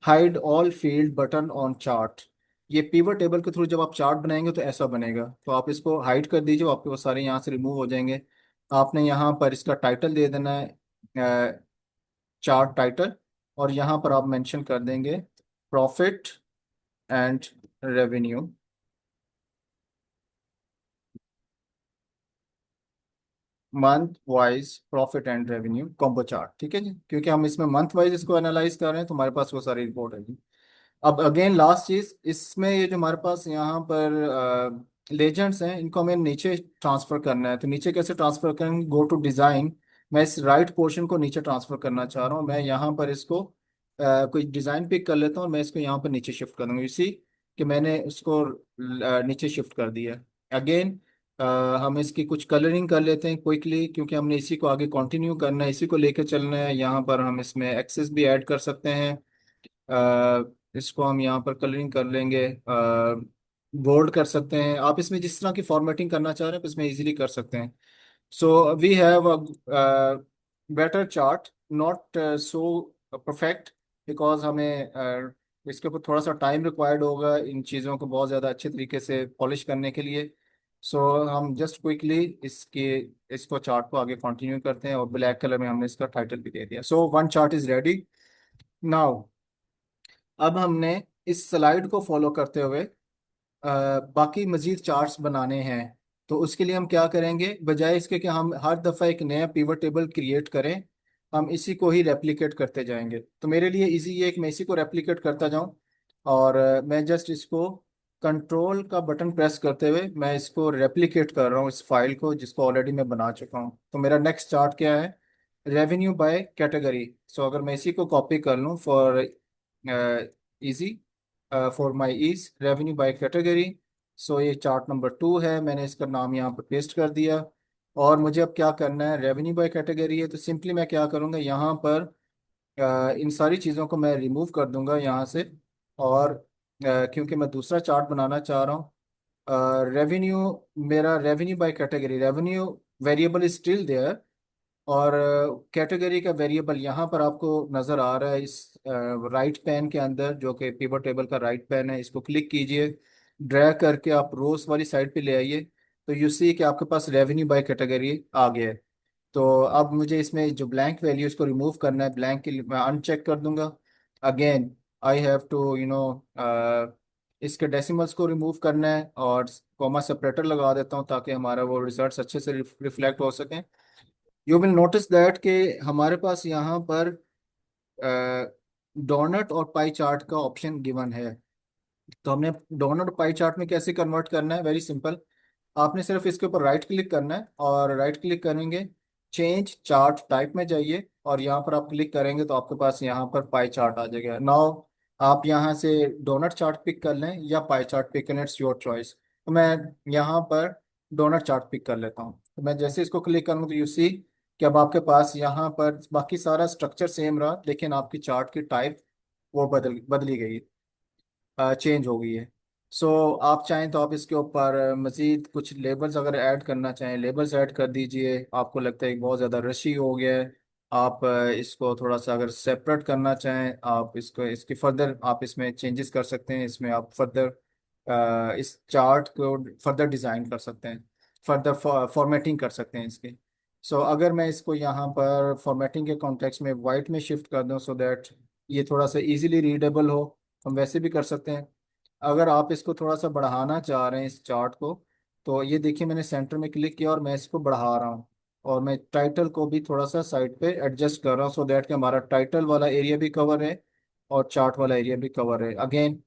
Hide all field button on chart. ये पिवट टेबल के थ्रू जब आप चार्ट बनाएंगे तो ऐसा बनेगा, तो आप इसको हाइड कर दीजिए, आपके वो सारे यहाँ से रिमूव हो जाएंगे। आपने यहाँ पर इसका टाइटल दे देना है, चार्ट टाइटल, और यहाँ पर आप मेंशन कर देंगे profit and revenue month wise, profit and revenue combo chart, ठीक है जी, क्योंकि हम इसमें मंथ वाइज इसको एनालाइज कर रहे हैं, तो हमारे पास वो सारी रिपोर्ट है जी। अब अगेन लास्ट चीज इसमें, ये जो हमारे पास यहाँ पर लेजेंड्स हैं, इनको हमें नीचे ट्रांसफर करना है। तो नीचे कैसे ट्रांसफर करेंगे? Go to design. मैं इस राइट पोर्शन को नीचे ट्रांसफर करना चाह रहा हूँ। मैं यहाँ पर इसको कोई डिजाइन पिक कर लेता हूँ, और मैं इसको यहाँ पर नीचे शिफ्ट कर दूंगा, इसी कि मैंने उसको नीचे शिफ्ट कर दिया। अगेन हम इसकी कुछ कलरिंग कर लेते हैं क्विकली, क्योंकि हमने इसी को आगे कंटिन्यू करना है, इसी को लेकर चलना है। यहाँ पर हम इसमें एक्सेस भी ऐड कर सकते हैं। इसको हम यहाँ पर कलरिंग कर लेंगे, बोल्ड कर सकते हैं। आप इसमें जिस तरह की फॉर्मेटिंग करना चाह रहे हैं, आप इसमें इजीली कर सकते हैं। So we have a better chart, not so perfect, because हमें इसके ऊपर थोड़ा सा टाइम रिक्वायर्ड होगा इन चीज़ों को बहुत ज़्यादा अच्छे तरीके से पॉलिश करने के लिए। सो हम जस्ट क्विकली इसको चार्ट को आगे कंटिन्यू करते हैं, और ब्लैक कलर में हमने इसका टाइटल भी दे दिया। So one chart is ready now. अब हमने इस स्लाइड को फॉलो करते हुए बाकी मजीद चार्ट्स बनाने हैं। तो उसके लिए हम क्या करेंगे, बजाय इसके कि हम हर दफ़ा एक नया पिवट टेबल क्रिएट करें, हम इसी को ही रेप्लिकेट करते जाएंगे। तो मेरे लिए इजी ये है कि मैं इसी को रेप्लिकेट करता जाऊं, और मैं जस्ट इसको कंट्रोल का बटन प्रेस करते हुए मैं इसको रेप्लिकेट कर रहा हूँ, इस फाइल को जिसको ऑलरेडी मैं बना चुका हूँ। तो मेरा नेक्स्ट चार्ट क्या है? Revenue by category. सो अगर मैं इसी को कॉपी कर लूँ for easy, for my is revenue by category. So ये चार्ट नंबर 2 है, मैंने इसका नाम यहाँ पर पेस्ट कर दिया। और मुझे अब क्या करना है? रेवेन्यू बाय कैटेगरी है, तो सिंपली मैं क्या करूँगा, यहाँ पर इन सारी चीज़ों को मैं रिमूव कर दूंगा यहाँ से। और क्योंकि मैं दूसरा चार्ट बनाना चाह रहा हूँ, रेवेन्यू, मेरा revenue by category, revenue variable is still there, और कैटेगरी का वेरिएबल यहाँ पर आपको नज़र आ रहा है इस राइट पैन के अंदर, जो कि पिवट टेबल का राइट पैन है। इसको क्लिक कीजिए, ड्रैग करके आप रोज वाली साइड पे ले आइए, तो यू सी कि आपके पास रेवेन्यू बाय कैटेगरी आ गया है। तो अब मुझे इसमें जो ब्लैंक वैल्यू इसको रिमूव करना है, ब्लैंक के लिए मैं अनचेक कर दूंगा। अगेन आई हैव टू इसके डेसिमल्स को रिमूव करना है और कॉमा सेपरेटर लगा देता हूँ ताकि हमारा वो रिजल्ट्स अच्छे से रिफ्लेक्ट हो सकें। यू विल नोटिस दैट कि हमारे पास यहाँ पर डोनट और पाई चार्ट का ऑप्शन गिवन है। तो हमने डोनट और पाई चार्ट में कैसे कन्वर्ट करना है, वेरी सिंपल। आपने सिर्फ इसके ऊपर राइट क्लिक करना है और राइट क्लिक करेंगे, चेंज चार्ट टाइप में जाइए और यहाँ पर आप क्लिक करेंगे तो आपके पास यहाँ पर पाई चार्ट आ जाएगा। नाउ आप यहाँ से डोनट चार्ट पिक कर लें या पाई चार्ट पिक करें, इट्स योर चॉइस। तो मैं यहाँ पर डोनट चार्ट पिक कर लेता हूँ। तो मैं जैसे इसको क्लिक करूँ तो यू सी कि अब आपके पास यहाँ पर बाकी सारा स्ट्रक्चर सेम रहा, लेकिन आपकी चार्ट की टाइप वो बदली गई, चेंज हो गई है। सो आप चाहें तो आप इसके ऊपर मज़ीद कुछ लेबल्स अगर ऐड करना चाहें, लेबल्स ऐड कर दीजिए। आपको लगता है कि बहुत ज़्यादा रशी हो गया है, आप इसको थोड़ा सा अगर सेपरेट करना चाहें, आप इसको इसकी फर्दर आप इसमें चेंजेस कर सकते हैं। इसमें आप फर्दर इस चार्ट को फर्दर डिज़ाइन कर सकते हैं, फर्दर फॉर्मेटिंग कर सकते हैं इसकी। सो अगर मैं इसको यहाँ पर फॉर्मेटिंग के कॉन्टेक्स्ट में वाइट में शिफ्ट कर दूँ सो दैट ये थोड़ा सा इजीली रीडेबल हो, हम वैसे भी कर सकते हैं। अगर आप इसको थोड़ा सा बढ़ाना चाह रहे हैं इस चार्ट को, तो ये देखिए मैंने सेंटर में क्लिक किया और मैं इसको बढ़ा रहा हूँ और मैं टाइटल को भी थोड़ा सा साइड पे एडजस्ट कर रहा हूँ सो दैट कि हमारा टाइटल वाला एरिया भी कवर है और चार्ट वाला एरिया भी कवर है। अगेन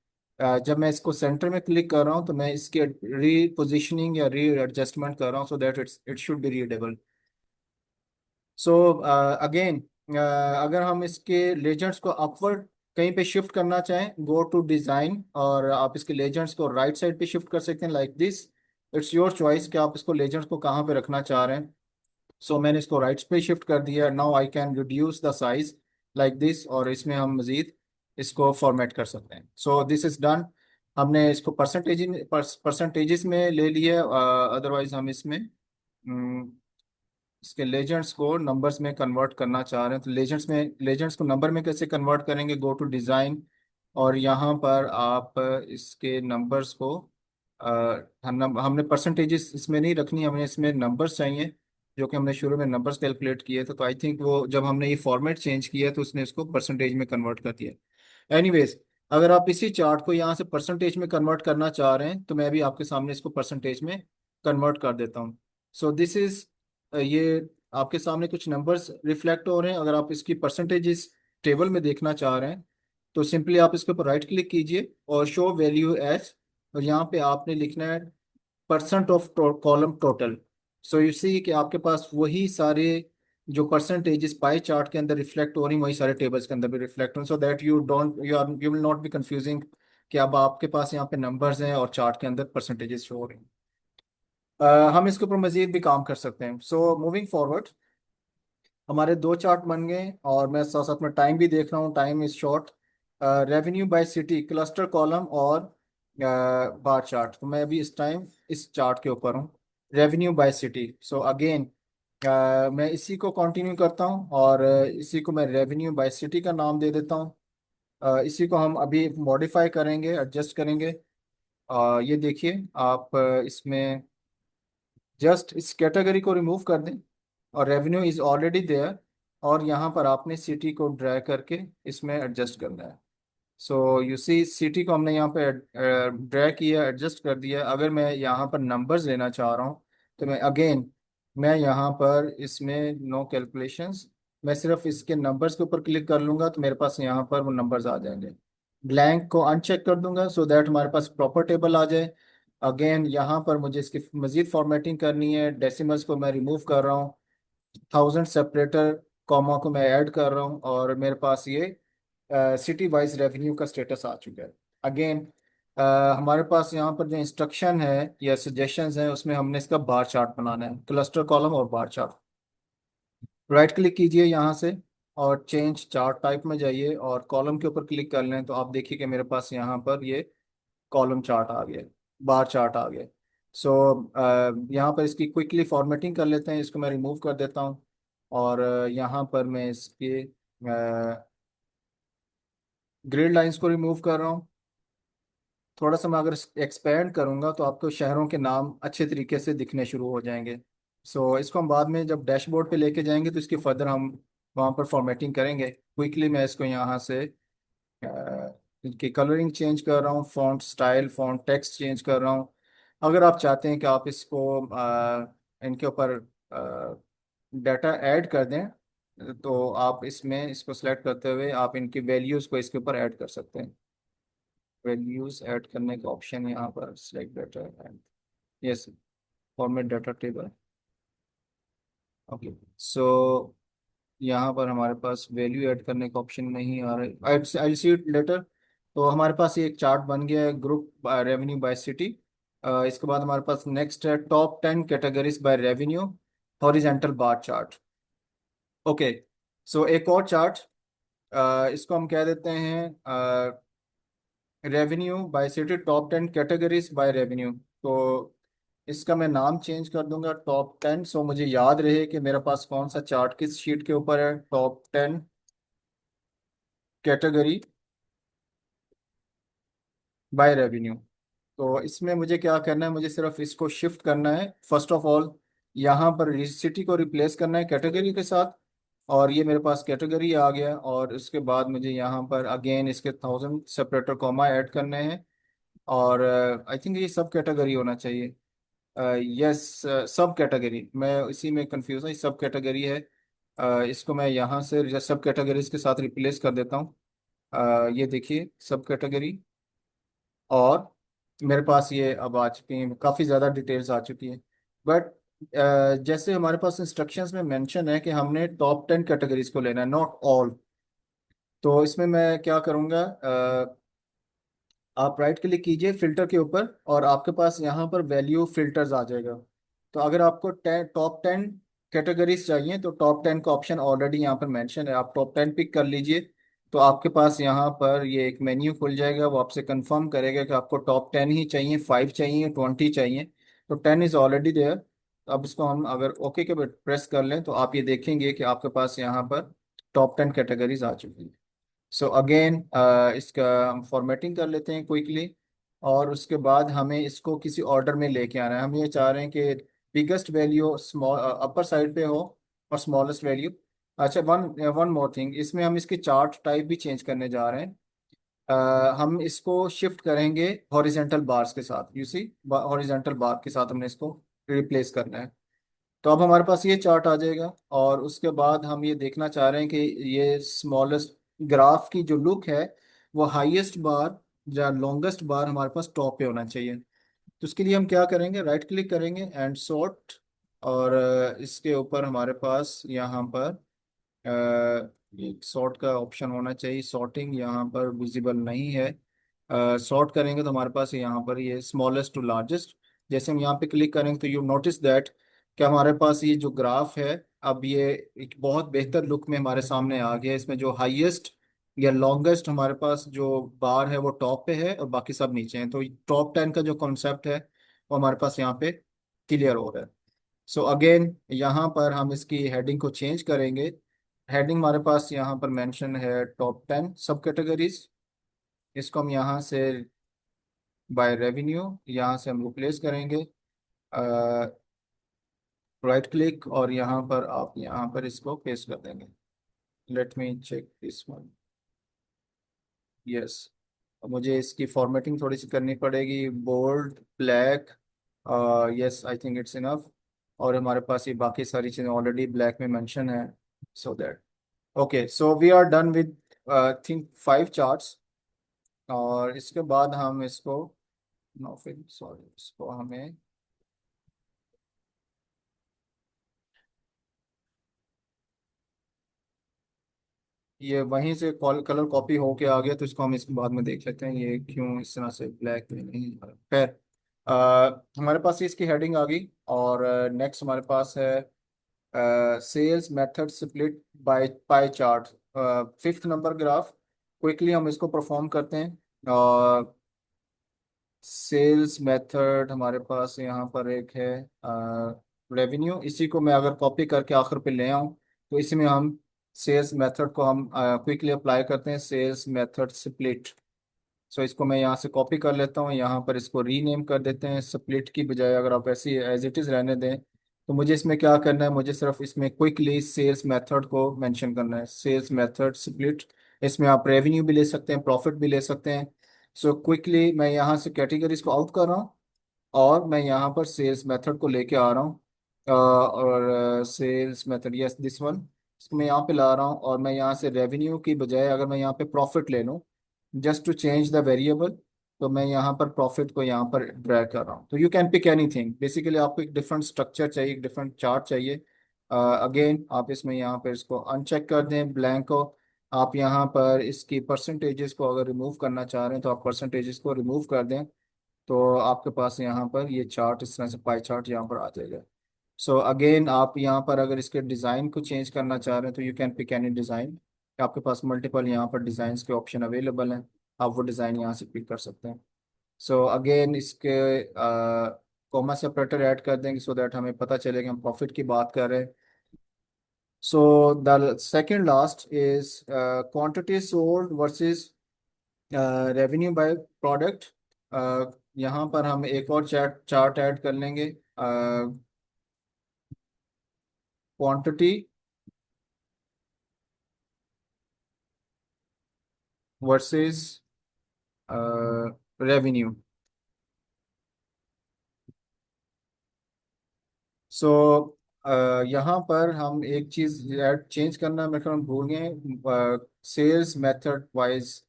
जब मैं इसको सेंटर में क्लिक कर रहा हूँ तो मैं इसके रीपोजिशनिंग या री एडजस्टमेंट कर रहा हूँ so that it should be readable. So again अगर हम इसके लेजेंड्स को अपवर्ड कहीं पे शिफ्ट करना चाहें, गो टू डिजाइन और आप इसके लेजेंड्स को राइट साइड पे शिफ्ट कर सकते हैं like this. It's your choice कि आप इसको लेजेंड्स को कहाँ पे रखना चाह रहे हैं। सो मैंने इसको राइट पे शिफ्ट कर दिया। Now I can reduce the size like this और इसमें हम मजीद इसको फॉर्मेट कर सकते हैं। सो दिस इज डन। हमने इसको परसेंटेजेस में ले लिया, अदरवाइज हम इसमें इसके लेजेंड्स को नंबर्स में कन्वर्ट करना चाह रहे हैं। तो लेजेंड्स को नंबर में कैसे कन्वर्ट करेंगे, गो टू डिज़ाइन और यहाँ पर आप इसके नंबर्स को हमने परसेंटेजेस इसमें नहीं रखनी, हमें इसमें नंबर्स चाहिए जो कि हमने शुरू में नंबर्स कैलकुलेट किए थे। तो आई थिंक वो जब हमने ये फॉर्मेट चेंज किया तो उसने इसको परसेंटेज में कन्वर्ट कर दिया। एनीवेज, अगर आप इसी चार्ट को यहाँ से परसेंटेज में कन्वर्ट करना चाह रहे हैं तो मैं भी आपके सामने इसको परसेंटेज में कन्वर्ट कर देता हूँ। सो दिस इज ये आपके सामने कुछ नंबर्स रिफ्लेक्ट हो रहे हैं। अगर आप इसकी परसेंटेज इस टेबल में देखना चाह रहे हैं तो सिंपली आप इसके ऊपर राइट क्लिक कीजिए और शो वैल्यू एज, और यहाँ पे आपने लिखना है percent of column total. So you see कि आपके पास वही सारे जो परसेंटेजेस पाई चार्ट के अंदर रिफ्लेक्ट हो रही वही सारे टेबल्स के अंदर भी रिफ्लेक्ट हो, so that you will not be confusing कि अब आपके पास यहाँ पे नंबर्स हैं और चार्ट के अंदर परसेंटेजेस शो हो रही हैं। हम इसके ऊपर मजीद भी काम कर सकते हैं। सो मूविंग फॉरवर्ड, हमारे दो चार्ट बन गए और मैं साथ साथ में टाइम भी देख रहा हूँ, time is short. Revenue by city, cluster column और बार चार्ट। तो मैं अभी इस टाइम इस चार्ट के ऊपर हूँ, revenue by city. So again मैं इसी को कंटिन्यू करता हूँ और इसी को मैं रेवेन्यू बाय सिटी का नाम दे देता हूँ। इसी को हम अभी मॉडिफाई करेंगे, एडजस्ट करेंगे। ये देखिए आप इसमें जस्ट इस कैटेगरी को रिमूव कर दें और रेवेन्यू इज ऑलरेडी देयर और यहाँ पर आपने सिटी को ड्रैग करके इसमें एडजस्ट करना है। सो यू सी सिटी को हमने यहाँ पे ड्रैग किया, एडजस्ट कर दिया। अगर मैं यहाँ पर नंबर्स लेना चाह रहा हूँ तो मैं यहाँ पर इसमें नो कैलकुलेशंस, मैं सिर्फ इसके नंबर्स के ऊपर क्लिक कर लूंगा तो मेरे पास यहाँ पर वो नंबर्स आ जाएंगे। ब्लैंक को अनचेक कर दूंगा सो दैट हमारे पास प्रॉपर टेबल आ जाए। अगेन यहाँ पर मुझे इसकी मजीद फॉर्मेटिंग करनी है, डेसिमल्स को मैं रिमूव कर रहा हूँ, थाउजेंड सेपरेटर कॉमा को मैं ऐड कर रहा हूँ और मेरे पास ये सिटी वाइज रेवेन्यू का स्टेटस आ चुका है। अगेन हमारे पास यहाँ पर जो इंस्ट्रक्शन है या सजेशंस है उसमें हमने इसका बार चार्ट बनाना है, क्लस्टर कॉलम और बार चार्ट। राइट क्लिक कीजिए यहाँ से और चेंज चार्ट टाइप में जाइए और कॉलम के ऊपर क्लिक कर लें तो आप देखिए कि मेरे पास यहाँ पर ये कॉलम चार्ट आ गया, बार चार्ट आ गया। सो यहाँ पर इसकी क्विकली फॉर्मेटिंग कर लेते हैं, इसको मैं रिमूव कर देता हूँ और यहाँ पर मैं इसके ग्रिड लाइंस को रिमूव कर रहा हूँ, थोड़ा सा मैं अगर एक्सपेंड करूंगा तो आपको शहरों के नाम अच्छे तरीके से दिखने शुरू हो जाएंगे। सो इसको हम बाद में जब डैशबोर्ड पे लेके जाएंगे तो इसकी फर्दर हम वहाँ पर फॉर्मेटिंग करेंगे। क्विकली मैं इसको यहाँ से इनकी कलरिंग चेंज कर रहा हूँ, font style, font text change कर रहा हूँ। अगर आप चाहते हैं कि आप इसको इनके ऊपर डाटा ऐड कर दें तो आप इसमें इसको सेलेक्ट करते हुए आप इनकी वैल्यूज़ को इसके ऊपर ऐड कर सकते हैं। वैल्यूज़ ऐड करने का ऑप्शन यहाँ पर select data and yes, format data table. Okay, so यहाँ पर हमारे पास वैल्यू ऐड करने का ऑप्शन नहीं आ रहा है, आई सी इट लेटर। तो हमारे पास ये एक चार्ट बन गया है, ग्रुप रेवेन्यू बाय सिटी। इसके बाद हमारे पास नेक्स्ट है top 10 categories by revenue, horizontal bar chart. Okay, so एक और चार्ट, इसको हम कह देते हैं revenue by city, top 10 categories by revenue. तो इसका मैं नाम चेंज कर दूंगा टॉप 10, सो मुझे याद रहे कि मेरे पास कौन सा चार्ट किस शीट के ऊपर है। Top 10 category by revenue. तो इसमें मुझे क्या करना है, मुझे सिर्फ इसको शिफ्ट करना है। फर्स्ट ऑफ ऑल यहाँ पर सिटी को रिप्लेस करना है कैटेगरी के साथ, और ये मेरे पास कैटेगरी आ गया। और उसके बाद मुझे यहाँ पर अगेन इसके 1000 सेपरेटर कॉमा ऐड करने हैं। और आई थिंक ये सब कैटेगरी होना चाहिए। यस, सब कैटेगरी, मैं इसी में कंफ्यूज हूँ, सब कैटेगरी है। इसको मैं यहाँ से सब कैटेगरीज के साथ रिप्लेस कर देता हूँ। ये देखिए सब कैटेगरी। और मेरे पास ये अब आ चुकी हैं, काफ़ी ज़्यादा डिटेल्स आ चुकी हैं। बट जैसे हमारे पास इंस्ट्रक्शंस में मेंशन है कि हमने टॉप 10 कैटेगरीज को लेना है, नॉट ऑल। तो इसमें मैं क्या करूँगा, आप राइट क्लिक कीजिए फिल्टर के ऊपर और आपके पास यहाँ पर वैल्यू फिल्टर्स आ जाएगा। तो अगर आपको टॉप 10 कैटेगरीज चाहिए तो टॉप 10 का ऑप्शन ऑलरेडी यहाँ पर मेंशन है, आप टॉप 10 पिक कर लीजिए। तो आपके पास यहाँ पर ये एक मेन्यू खुल जाएगा, वो आपसे कंफर्म करेगा कि आपको टॉप 10 ही चाहिए, 5 चाहिए, 20 चाहिए। तो 10 इज़ ऑलरेडी देयर। अब इसको हम अगर ओके के प्रेस कर लें तो आप ये देखेंगे कि आपके पास यहाँ पर टॉप 10 कैटेगरीज आ चुकी हैं। सो अगेन इसका हम फॉर्मेटिंग कर लेते हैं क्विकली। और उसके बाद हमें इसको किसी ऑर्डर में लेके आना है। हम ये चाह रहे हैं कि biggest value small upper side पे हो और स्मॉलेस्ट वैल्यू। अच्छा, वन वन मोर थिंग, इसमें हम इसकी चार्ट टाइप भी चेंज करने जा रहे हैं। हम इसको शिफ्ट करेंगे हॉरिजेंटल बार्स के साथ, यू सी, हॉरिजेंटल बार के साथ हमने इसको रिप्लेस करना है। तो अब हमारे पास ये चार्ट आ जाएगा। और उसके बाद हम ये देखना चाह रहे हैं कि ये स्मॉलेस्ट ग्राफ की जो लुक है वो हाईएस्ट बार या लॉन्गेस्ट बार हमारे पास टॉप पे होना चाहिए। तो उसके लिए हम क्या करेंगे, राइट क्लिक करेंगे एंड सॉर्ट। और इसके ऊपर हमारे पास यहाँ पर एक सॉर्ट का ऑप्शन होना चाहिए, सॉर्टिंग यहाँ पर विजिबल नहीं है। सॉर्ट करेंगे तो हमारे पास यहाँ पर ये स्मॉलेस्ट टू लार्जेस्ट। जैसे हम यहाँ पे क्लिक करेंगे तो यू नोटिस दैट कि हमारे पास ये जो ग्राफ है अब ये एक बहुत बेहतर लुक में हमारे सामने आ गया है। इसमें जो हाईएस्ट या लॉन्गेस्ट हमारे पास जो बार है वो टॉप पे है और बाकी सब नीचे हैं। तो टॉप 10 का जो कॉन्सेप्ट है वो हमारे पास यहाँ पे क्लियर हो रहा है। सो अगेन यहाँ पर हम इसकी हेडिंग को चेंज करेंगे। हेडिंग हमारे पास यहाँ पर मेंशन है टॉप 10 सब कैटेगरीज। इसको हम यहाँ से बाय रेवेन्यू यहाँ से हम रिप्लेस करेंगे। राइट क्लिक और यहाँ पर आप यहाँ पर इसको पेस्ट कर देंगे। Let me check this one. Yes, मुझे इसकी फॉर्मेटिंग थोड़ी सी करनी पड़ेगी, bold, black. Yes, I think it's enough. और हमारे पास ये बाकी सारी चीज़ें ऑलरेडी ब्लैक में मेंशन है। So that okay, so we are done with think 5 charts. और इसके बाद हम इसको, नो फिर सॉरी, इसको हमें ये वहीं से कलर कॉपी होके आ गया तो इसको हम इसके बाद में देख लेते हैं ये क्यों इस तरह से ब्लैक में नहीं आ रहा। खैर, हमारे पास इसकी हेडिंग आ गई। और नेक्स्ट हमारे पास है sales method split by pie chart, 5th number graph. Quickly हम इसको परफॉर्म करते हैं। सेल्स मेथड हमारे पास यहाँ पर एक है रेवेन्यू, इसी को मैं अगर कॉपी करके आखिर पे ले आऊँ तो इसी में हम सेल्स मेथड को हम क्विकली अप्लाई करते हैं, सेल्स मेथड स्प्लिट। सो इसको मैं यहाँ से कॉपी कर लेता हूँ, यहाँ पर इसको रीनेम कर देते हैं स्प्लिट की बजाय। अगर आप ऐसे एज इट इज़ रहने दें तो मुझे इसमें क्या करना है, मुझे सिर्फ इसमें क्विकली सेल्स मेथड को मेंशन करना है, सेल्स मेथड स्प्लिट। इसमें आप रेवेन्यू भी ले सकते हैं, प्रॉफिट भी ले सकते हैं। सो क्विकली मैं यहाँ से कैटेगरीज को आउट कर रहा हूँ और मैं यहाँ पर सेल्स मेथड को लेके आ रहा हूँ। और sales method, yes this one, इसको मैं यहाँ पे ला रहा हूँ और मैं यहाँ से रेवेन्यू की बजाय अगर मैं यहाँ पे प्रॉफिट ले लूँ, just to change the variable, तो मैं यहाँ पर प्रॉफिट को यहाँ पर ड्रैग कर रहा हूँ। तो you can pick anything, basically आपको एक डिफरेंट स्ट्रक्चर चाहिए, एक डिफरेंट चार्ट चाहिए। अगेन आप इसमें यहाँ पर इसको अनचेक कर दें ब्लैंक को। आप यहाँ पर इसकी परसेंटेजेस को अगर रिमूव करना चाह रहे हैं तो आप परसेंटेजेस को रिमूव कर दें, तो आपके पास यहाँ पर ये चार्ट इस तरह से पाई चार्ट यहाँ पर आ जाएगा। सो अगेन आप यहाँ पर अगर इसके डिज़ाइन को चेंज करना चाह रहे हैं तो you can pick any design. आपके पास मल्टीपल यहाँ पर डिज़ाइंस के ऑप्शन अवेलेबल हैं, आप वो डिज़ाइन यहाँ से पिक कर सकते हैं। सो अगेन इसके कॉमा सेपरेटर ऐड कर देंगे सो दैट हमें पता चलेगा हम प्रॉफिट की बात कर रहे हैं। So the second last is quantity sold versus revenue by product. यहाँ पर हम एक और चार्ट चार्ट ऐड कर लेंगे, क्वांटिटी वर्सेस रेवेन्यू। सो यहाँ पर हम एक चीज़ ऐड चेंज करना मेरे ख्याल में भूल गए, sales method wise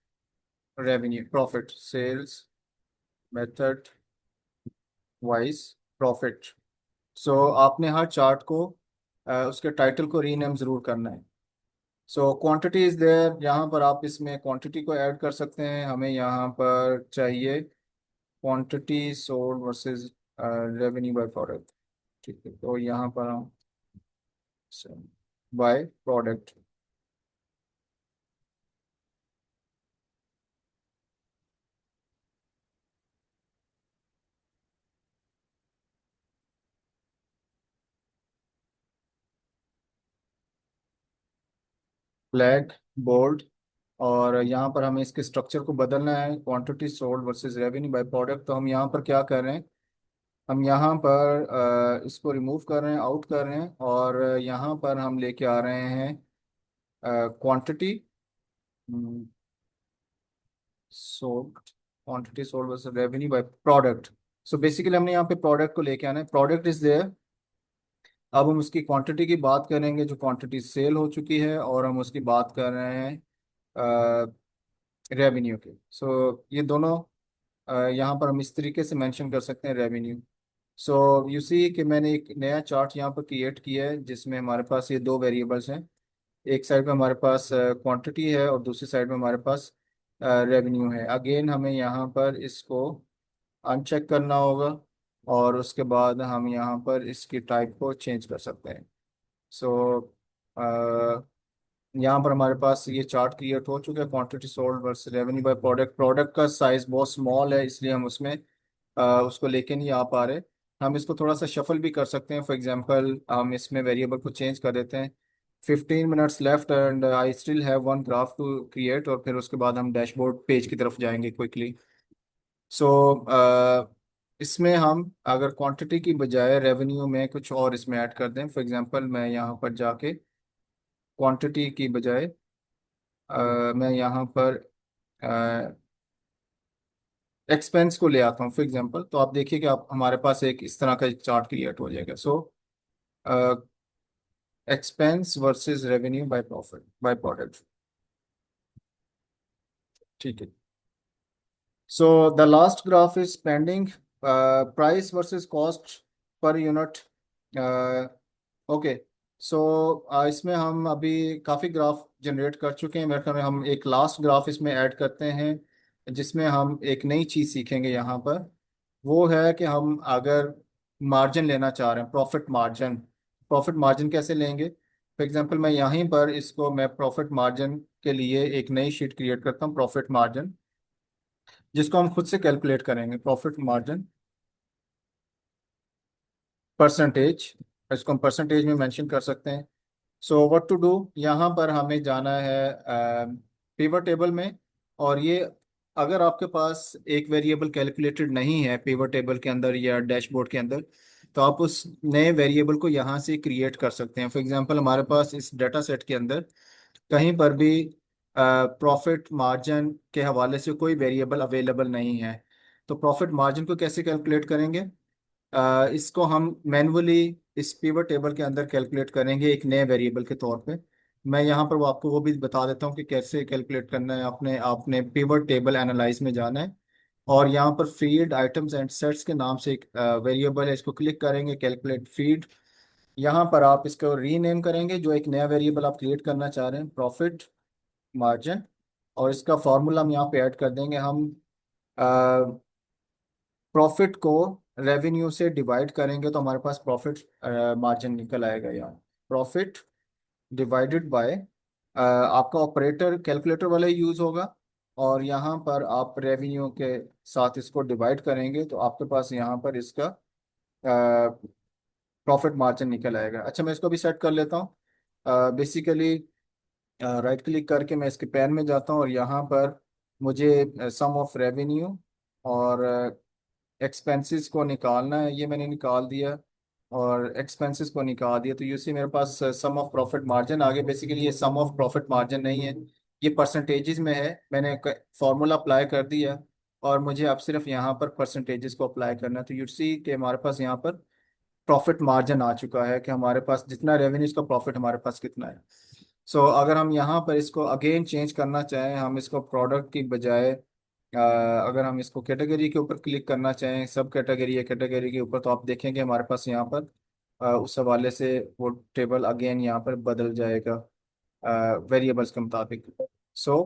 revenue profit, sales method wise profit. So आपने हर चार्ट को उसके टाइटल को रीनेम ज़रूर करना है। सो क्वांटिटी इज देयर, यहाँ पर आप इसमें क्वांटिटी को ऐड कर सकते हैं। हमें यहाँ पर चाहिए quantity sold versus revenue bye product. ठीक है, तो यहाँ पर हम बाय प्रोडक्ट, ब्लैक, बोल्ड, और यहाँ पर हमें इसके स्ट्रक्चर को बदलना है, quantity sold versus revenue by product. तो हम यहाँ पर क्या कर रहे हैं, हम यहाँ पर इसको रिमूव कर रहे हैं, आउट कर रहे हैं, और यहाँ पर हम लेके आ रहे हैं quantity sold, quantity sold versus revenue by product. So basically हमने यहाँ पे प्रोडक्ट को लेके आना है, प्रोडक्ट इज देयर। अब हम उसकी क्वांटिटी की बात करेंगे जो क्वांटिटी सेल हो चुकी है, और हम उसकी बात कर रहे हैं रेवेन्यू की। सो ये दोनों यहाँ पर हम इस तरीके से मेंशन कर सकते हैं रेवेन्यू। सो यू सी कि मैंने एक नया चार्ट यहाँ पर क्रिएट किया है जिसमें हमारे पास ये दो वेरिएबल्स हैं। एक साइड पे हमारे पास क्वांटिटी है और दूसरी साइड में हमारे पास रेवेन्यू है। अगेन हमें यहाँ पर इसको अनचेक करना होगा और उसके बाद हम यहाँ पर इसकी टाइप को चेंज कर सकते हैं। सो यहाँ पर हमारे पास ये चार्ट क्रिएट हो चुका है, quantity sold versus revenue by product. Product का साइज बहुत स्मॉल है इसलिए हम उसमें उसको लेके नहीं आ पा रहे। हम इसको थोड़ा सा शफल भी कर सकते हैं, फॉर एग्जांपल हम इसमें वेरिएबल को चेंज कर देते हैं। 15 minutes left and I still have one graph to create, और फिर उसके बाद हम डैशबोर्ड पेज की तरफ जाएंगे क्विकली। सो इसमें हम अगर क्वांटिटी की बजाय रेवेन्यू में कुछ और इसमें ऐड कर दें, फॉर एग्जांपल मैं यहाँ पर जाके क्वांटिटी की बजाय मैं यहाँ पर एक्सपेंस को ले आता हूँ फॉर एग्जांपल, तो आप देखिए कि आप हमारे पास एक इस तरह का एक चार्ट क्रिएट हो जाएगा। So expense versus revenue by profit by product. ठीक है, so the last graph is spending price versus cost per unit. Okay, so इसमें हम अभी काफ़ी ग्राफ जनरेट कर चुके हैं, मेरे ख्याल में हम एक लास्ट ग्राफ इसमें ऐड करते हैं जिसमें हम एक नई चीज़ सीखेंगे यहाँ पर। वो है कि हम अगर मार्जिन लेना चाह रहे हैं, प्रॉफिट मार्जिन, प्रॉफिट मार्जिन कैसे लेंगे। फॉर एग्जांपल मैं यहीं पर इसको मैं प्रॉफिट मार्जिन के लिए एक नई शीट क्रिएट करता हूँ, प्रॉफिट मार्जिन, जिसको हम खुद से कैलकुलेट करेंगे, प्रॉफिट मार्जिन परसेंटेज। इसको हम परसेंटेज में मेंशन कर सकते हैं। सो व्हाट टू डू, यहाँ पर हमें जाना है पिवट टेबल में, और ये अगर आपके पास एक वेरिएबल कैलकुलेटेड नहीं है पिवट टेबल के अंदर या डैशबोर्ड के अंदर, तो आप उस नए वेरिएबल को यहाँ से क्रिएट कर सकते हैं। फॉर एग्जांपल हमारे पास इस डाटा सेट के अंदर कहीं पर भी प्रॉफिट मार्जिन के हवाले से कोई वेरिएबल अवेलेबल नहीं है। तो प्रॉफिट मार्जिन को कैसे कैलकुलेट करेंगे? इसको हम मैन्युअली इस पिवट टेबल के अंदर कैलकुलेट करेंगे एक नए वेरिएबल के तौर पे। मैं यहाँ पर वो आपको वो भी बता देता हूँ कि कैसे कैलकुलेट करना है। आपने आपने पिवट टेबल एनालाइज में जाना है, और यहाँ पर फील्ड आइटम्स एंड सेट्स के नाम से एक वेरिएबल है, इसको क्लिक करेंगे, कैलकुलेट फील्ड। यहाँ पर आप इसको रीनेम करेंगे, जो एक नया वेरिएबल आप क्रिएट करना चाह रहे हैं, प्रॉफिट मार्जिन। और इसका फॉर्मूला हम यहाँ पे ऐड कर देंगे। हम प्रॉफिट को रेवेन्यू से डिवाइड करेंगे तो हमारे पास प्रॉफिट मार्जिन निकल आएगा। यहाँ प्रॉफिट डिवाइडेड बाय आपका ऑपरेटर कैलकुलेटर वाला ही यूज होगा, और यहाँ पर आप रेवेन्यू के साथ इसको डिवाइड करेंगे तो आपके पास यहाँ पर इसका प्रॉफिट मार्जिन निकल आएगा। अच्छा, मैं इसको भी सेट कर लेता हूँ। बेसिकली राइट क्लिक करके मैं इसके पैन में जाता हूँ, और यहाँ पर मुझे सम ऑफ रेवेन्यू और एक्सपेंसेस को निकालना है। ये मैंने निकाल दिया, और एक्सपेंसेस को निकाल दिया, तो यू सी मेरे पास सम ऑफ प्रॉफिट मार्जिन आ गया। बेसिकली ये सम ऑफ प्रॉफिट मार्जिन नहीं है, ये परसेंटेजेस में है। मैंने फॉर्मूला अप्लाई कर दिया, और मुझे अब सिर्फ यहाँ पर परसेंटेजेस को अप्लाई करना है। तो यू सी कि हमारे पास यहाँ पर प्रॉफिट मार्जिन आ चुका है कि हमारे पास जितना रेवेन्यू इसका प्रॉफिट हमारे पास कितना है। अगर हम यहाँ पर इसको अगेन चेंज करना चाहें, हम इसको प्रोडक्ट की बजाय अगर हम इसको कैटेगरी के ऊपर क्लिक करना चाहें, सब कैटेगरी या कैटेगरी के ऊपर, तो आप देखेंगे हमारे पास यहाँ पर उस हवाले से वो टेबल अगेन यहाँ पर बदल जाएगा वेरिएबल्स के मुताबिक। सो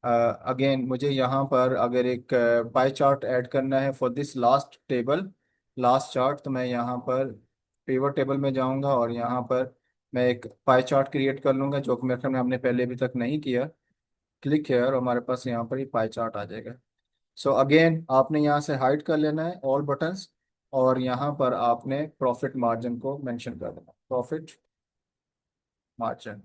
अगेन मुझे यहाँ पर अगर एक पाई चार्ट ऐड करना है for this last table, last chart, तो मैं यहाँ पर पिवट टेबल में जाऊँगा, और यहाँ पर मैं एक पाई चार्ट क्रिएट कर लूँगा, जो कि मेरे ख्याल में हमने पहले अभी तक नहीं किया। क्लिक है, और हमारे पास यहाँ पर ही पाई चार्ट आ जाएगा। अगेन आपने यहाँ से हाइड कर लेना है ऑल बटन्स, और यहाँ पर आपने प्रॉफिट मार्जिन को मेंशन कर देना, profit margin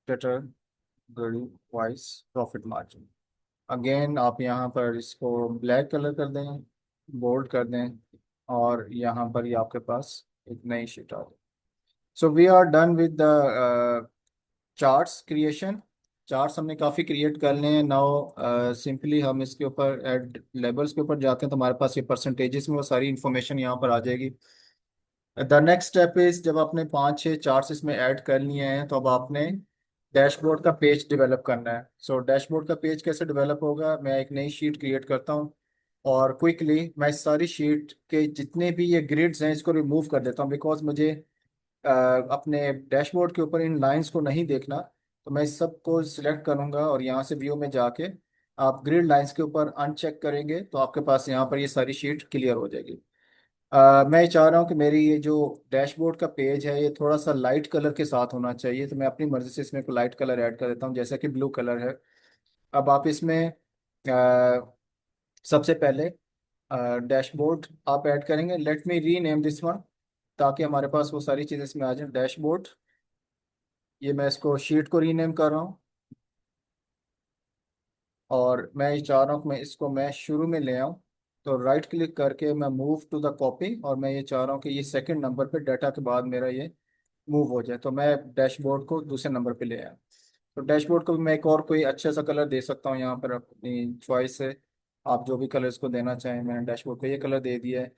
category wise profit margin. Again आप यहाँ पर इसको ब्लैक कलर कर दें, बोल्ड कर दें, और यहाँ पर ही आपके पास एक नई शीट आ जाए। We are done with the charts creation. Charts हमने काफ़ी क्रिएट कर लिए हैं। नाउ सिंपली हम इसके ऊपर एड लेबल्स के ऊपर जाते हैं, तो हमारे पास ये परसेंटेजेस में वो सारी इन्फॉर्मेशन यहाँ पर आ जाएगी। द नेक्स्ट स्टेप इज, जब आपने 5-6 चार्ट्स इसमें ऐड कर लिए हैं, तो अब आपने डैशबोर्ड का पेज डेवलप करना है। डैशबोर्ड का पेज कैसे डेवलप होगा? मैं एक नई शीट क्रिएट करता हूँ, और क्विकली मैं इस सारी शीट के जितने भी ये ग्रिड्स हैं इसको रिमूव कर देता हूँ, बिकॉज मुझे अपने डैशबोर्ड के ऊपर इन लाइंस को नहीं देखना। तो मैं इस सब को सिलेक्ट करूंगा, और यहाँ से व्यू में जाके आप ग्रिड लाइंस के ऊपर अनचेक करेंगे तो आपके पास यहाँ पर ये सारी शीट क्लियर हो जाएगी। मैं चाह रहा हूँ कि मेरी ये जो डैशबोर्ड का पेज है ये थोड़ा सा लाइट कलर के साथ होना चाहिए, तो मैं अपनी मर्जी से इसमें को लाइट कलर ऐड कर देता हूँ, जैसा कि ब्लू कलर है। अब आप इसमें सबसे पहले डैशबोर्ड आप ऐड करेंगे। Let me rename this one, ताकि हमारे पास वो सारी चीज़ें इसमें आ जाए। डैशबोर्ड, ये मैं इसको शीट को रीनेम कर रहा हूँ, और मैं ये चाह रहा हूँ कि मैं शुरू में ले आऊँ। तो राइट क्लिक करके मैं मूव टू द कॉपी, और मैं ये चाह रहा हूँ कि ये सेकंड नंबर पे डाटा के बाद मेरा ये मूव हो जाए, तो मैं डैशबोर्ड को दूसरे नंबर पे ले आया। तो डैशबोर्ड को भी मैं एक और कोई अच्छा सा कलर दे सकता हूँ, यहाँ पर अपनी चॉइस है, आप जो भी कलर इसको देना चाहें। मैंने डैशबोर्ड को ये कलर दे दिया है।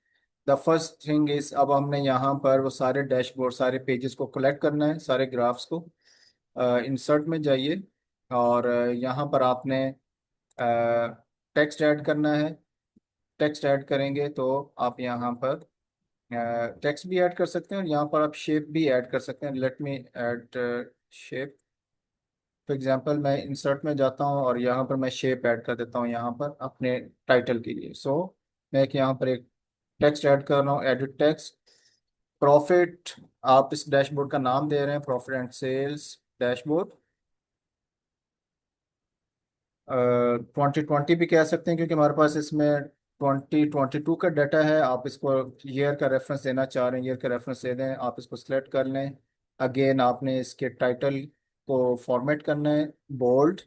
द फर्स्ट थिंग इज, अब हमने यहाँ पर वो सारे डैशबोर्ड सारे पेजेस को कलेक्ट करना है, सारे ग्राफ्स को। इंसर्ट में जाइए, और यहाँ पर आपने टेक्स्ट ऐड करना है। टेक्स्ट ऐड करेंगे तो आप यहाँ पर टेक्स्ट भी ऐड कर सकते हैं, और यहाँ पर आप शेप भी ऐड कर सकते हैं। Let me add shape. For example मैं इंसर्ट में जाता हूँ, और यहाँ पर मैं शेप ऐड कर देता हूँ यहाँ पर अपने टाइटल के लिए। मैं एक यहाँ पर एक टेक्स्ट ऐड कर रहा हूँ, एडिट टेक्स्ट। प्रॉफिट, आप इस डैशबोर्ड का नाम दे रहे हैं प्रॉफिट एंड सेल्स डैशबोर्ड। 2020 भी कह सकते हैं, क्योंकि हमारे पास इसमें 2022 का डाटा है। आप इसको ईयर का रेफरेंस देना चाह रहे हैं, ईयर का रेफरेंस दे दें। आप इसको सिलेक्ट कर लें, अगेन आपने इसके टाइटल को फॉर्मेट करना है बोल्ड।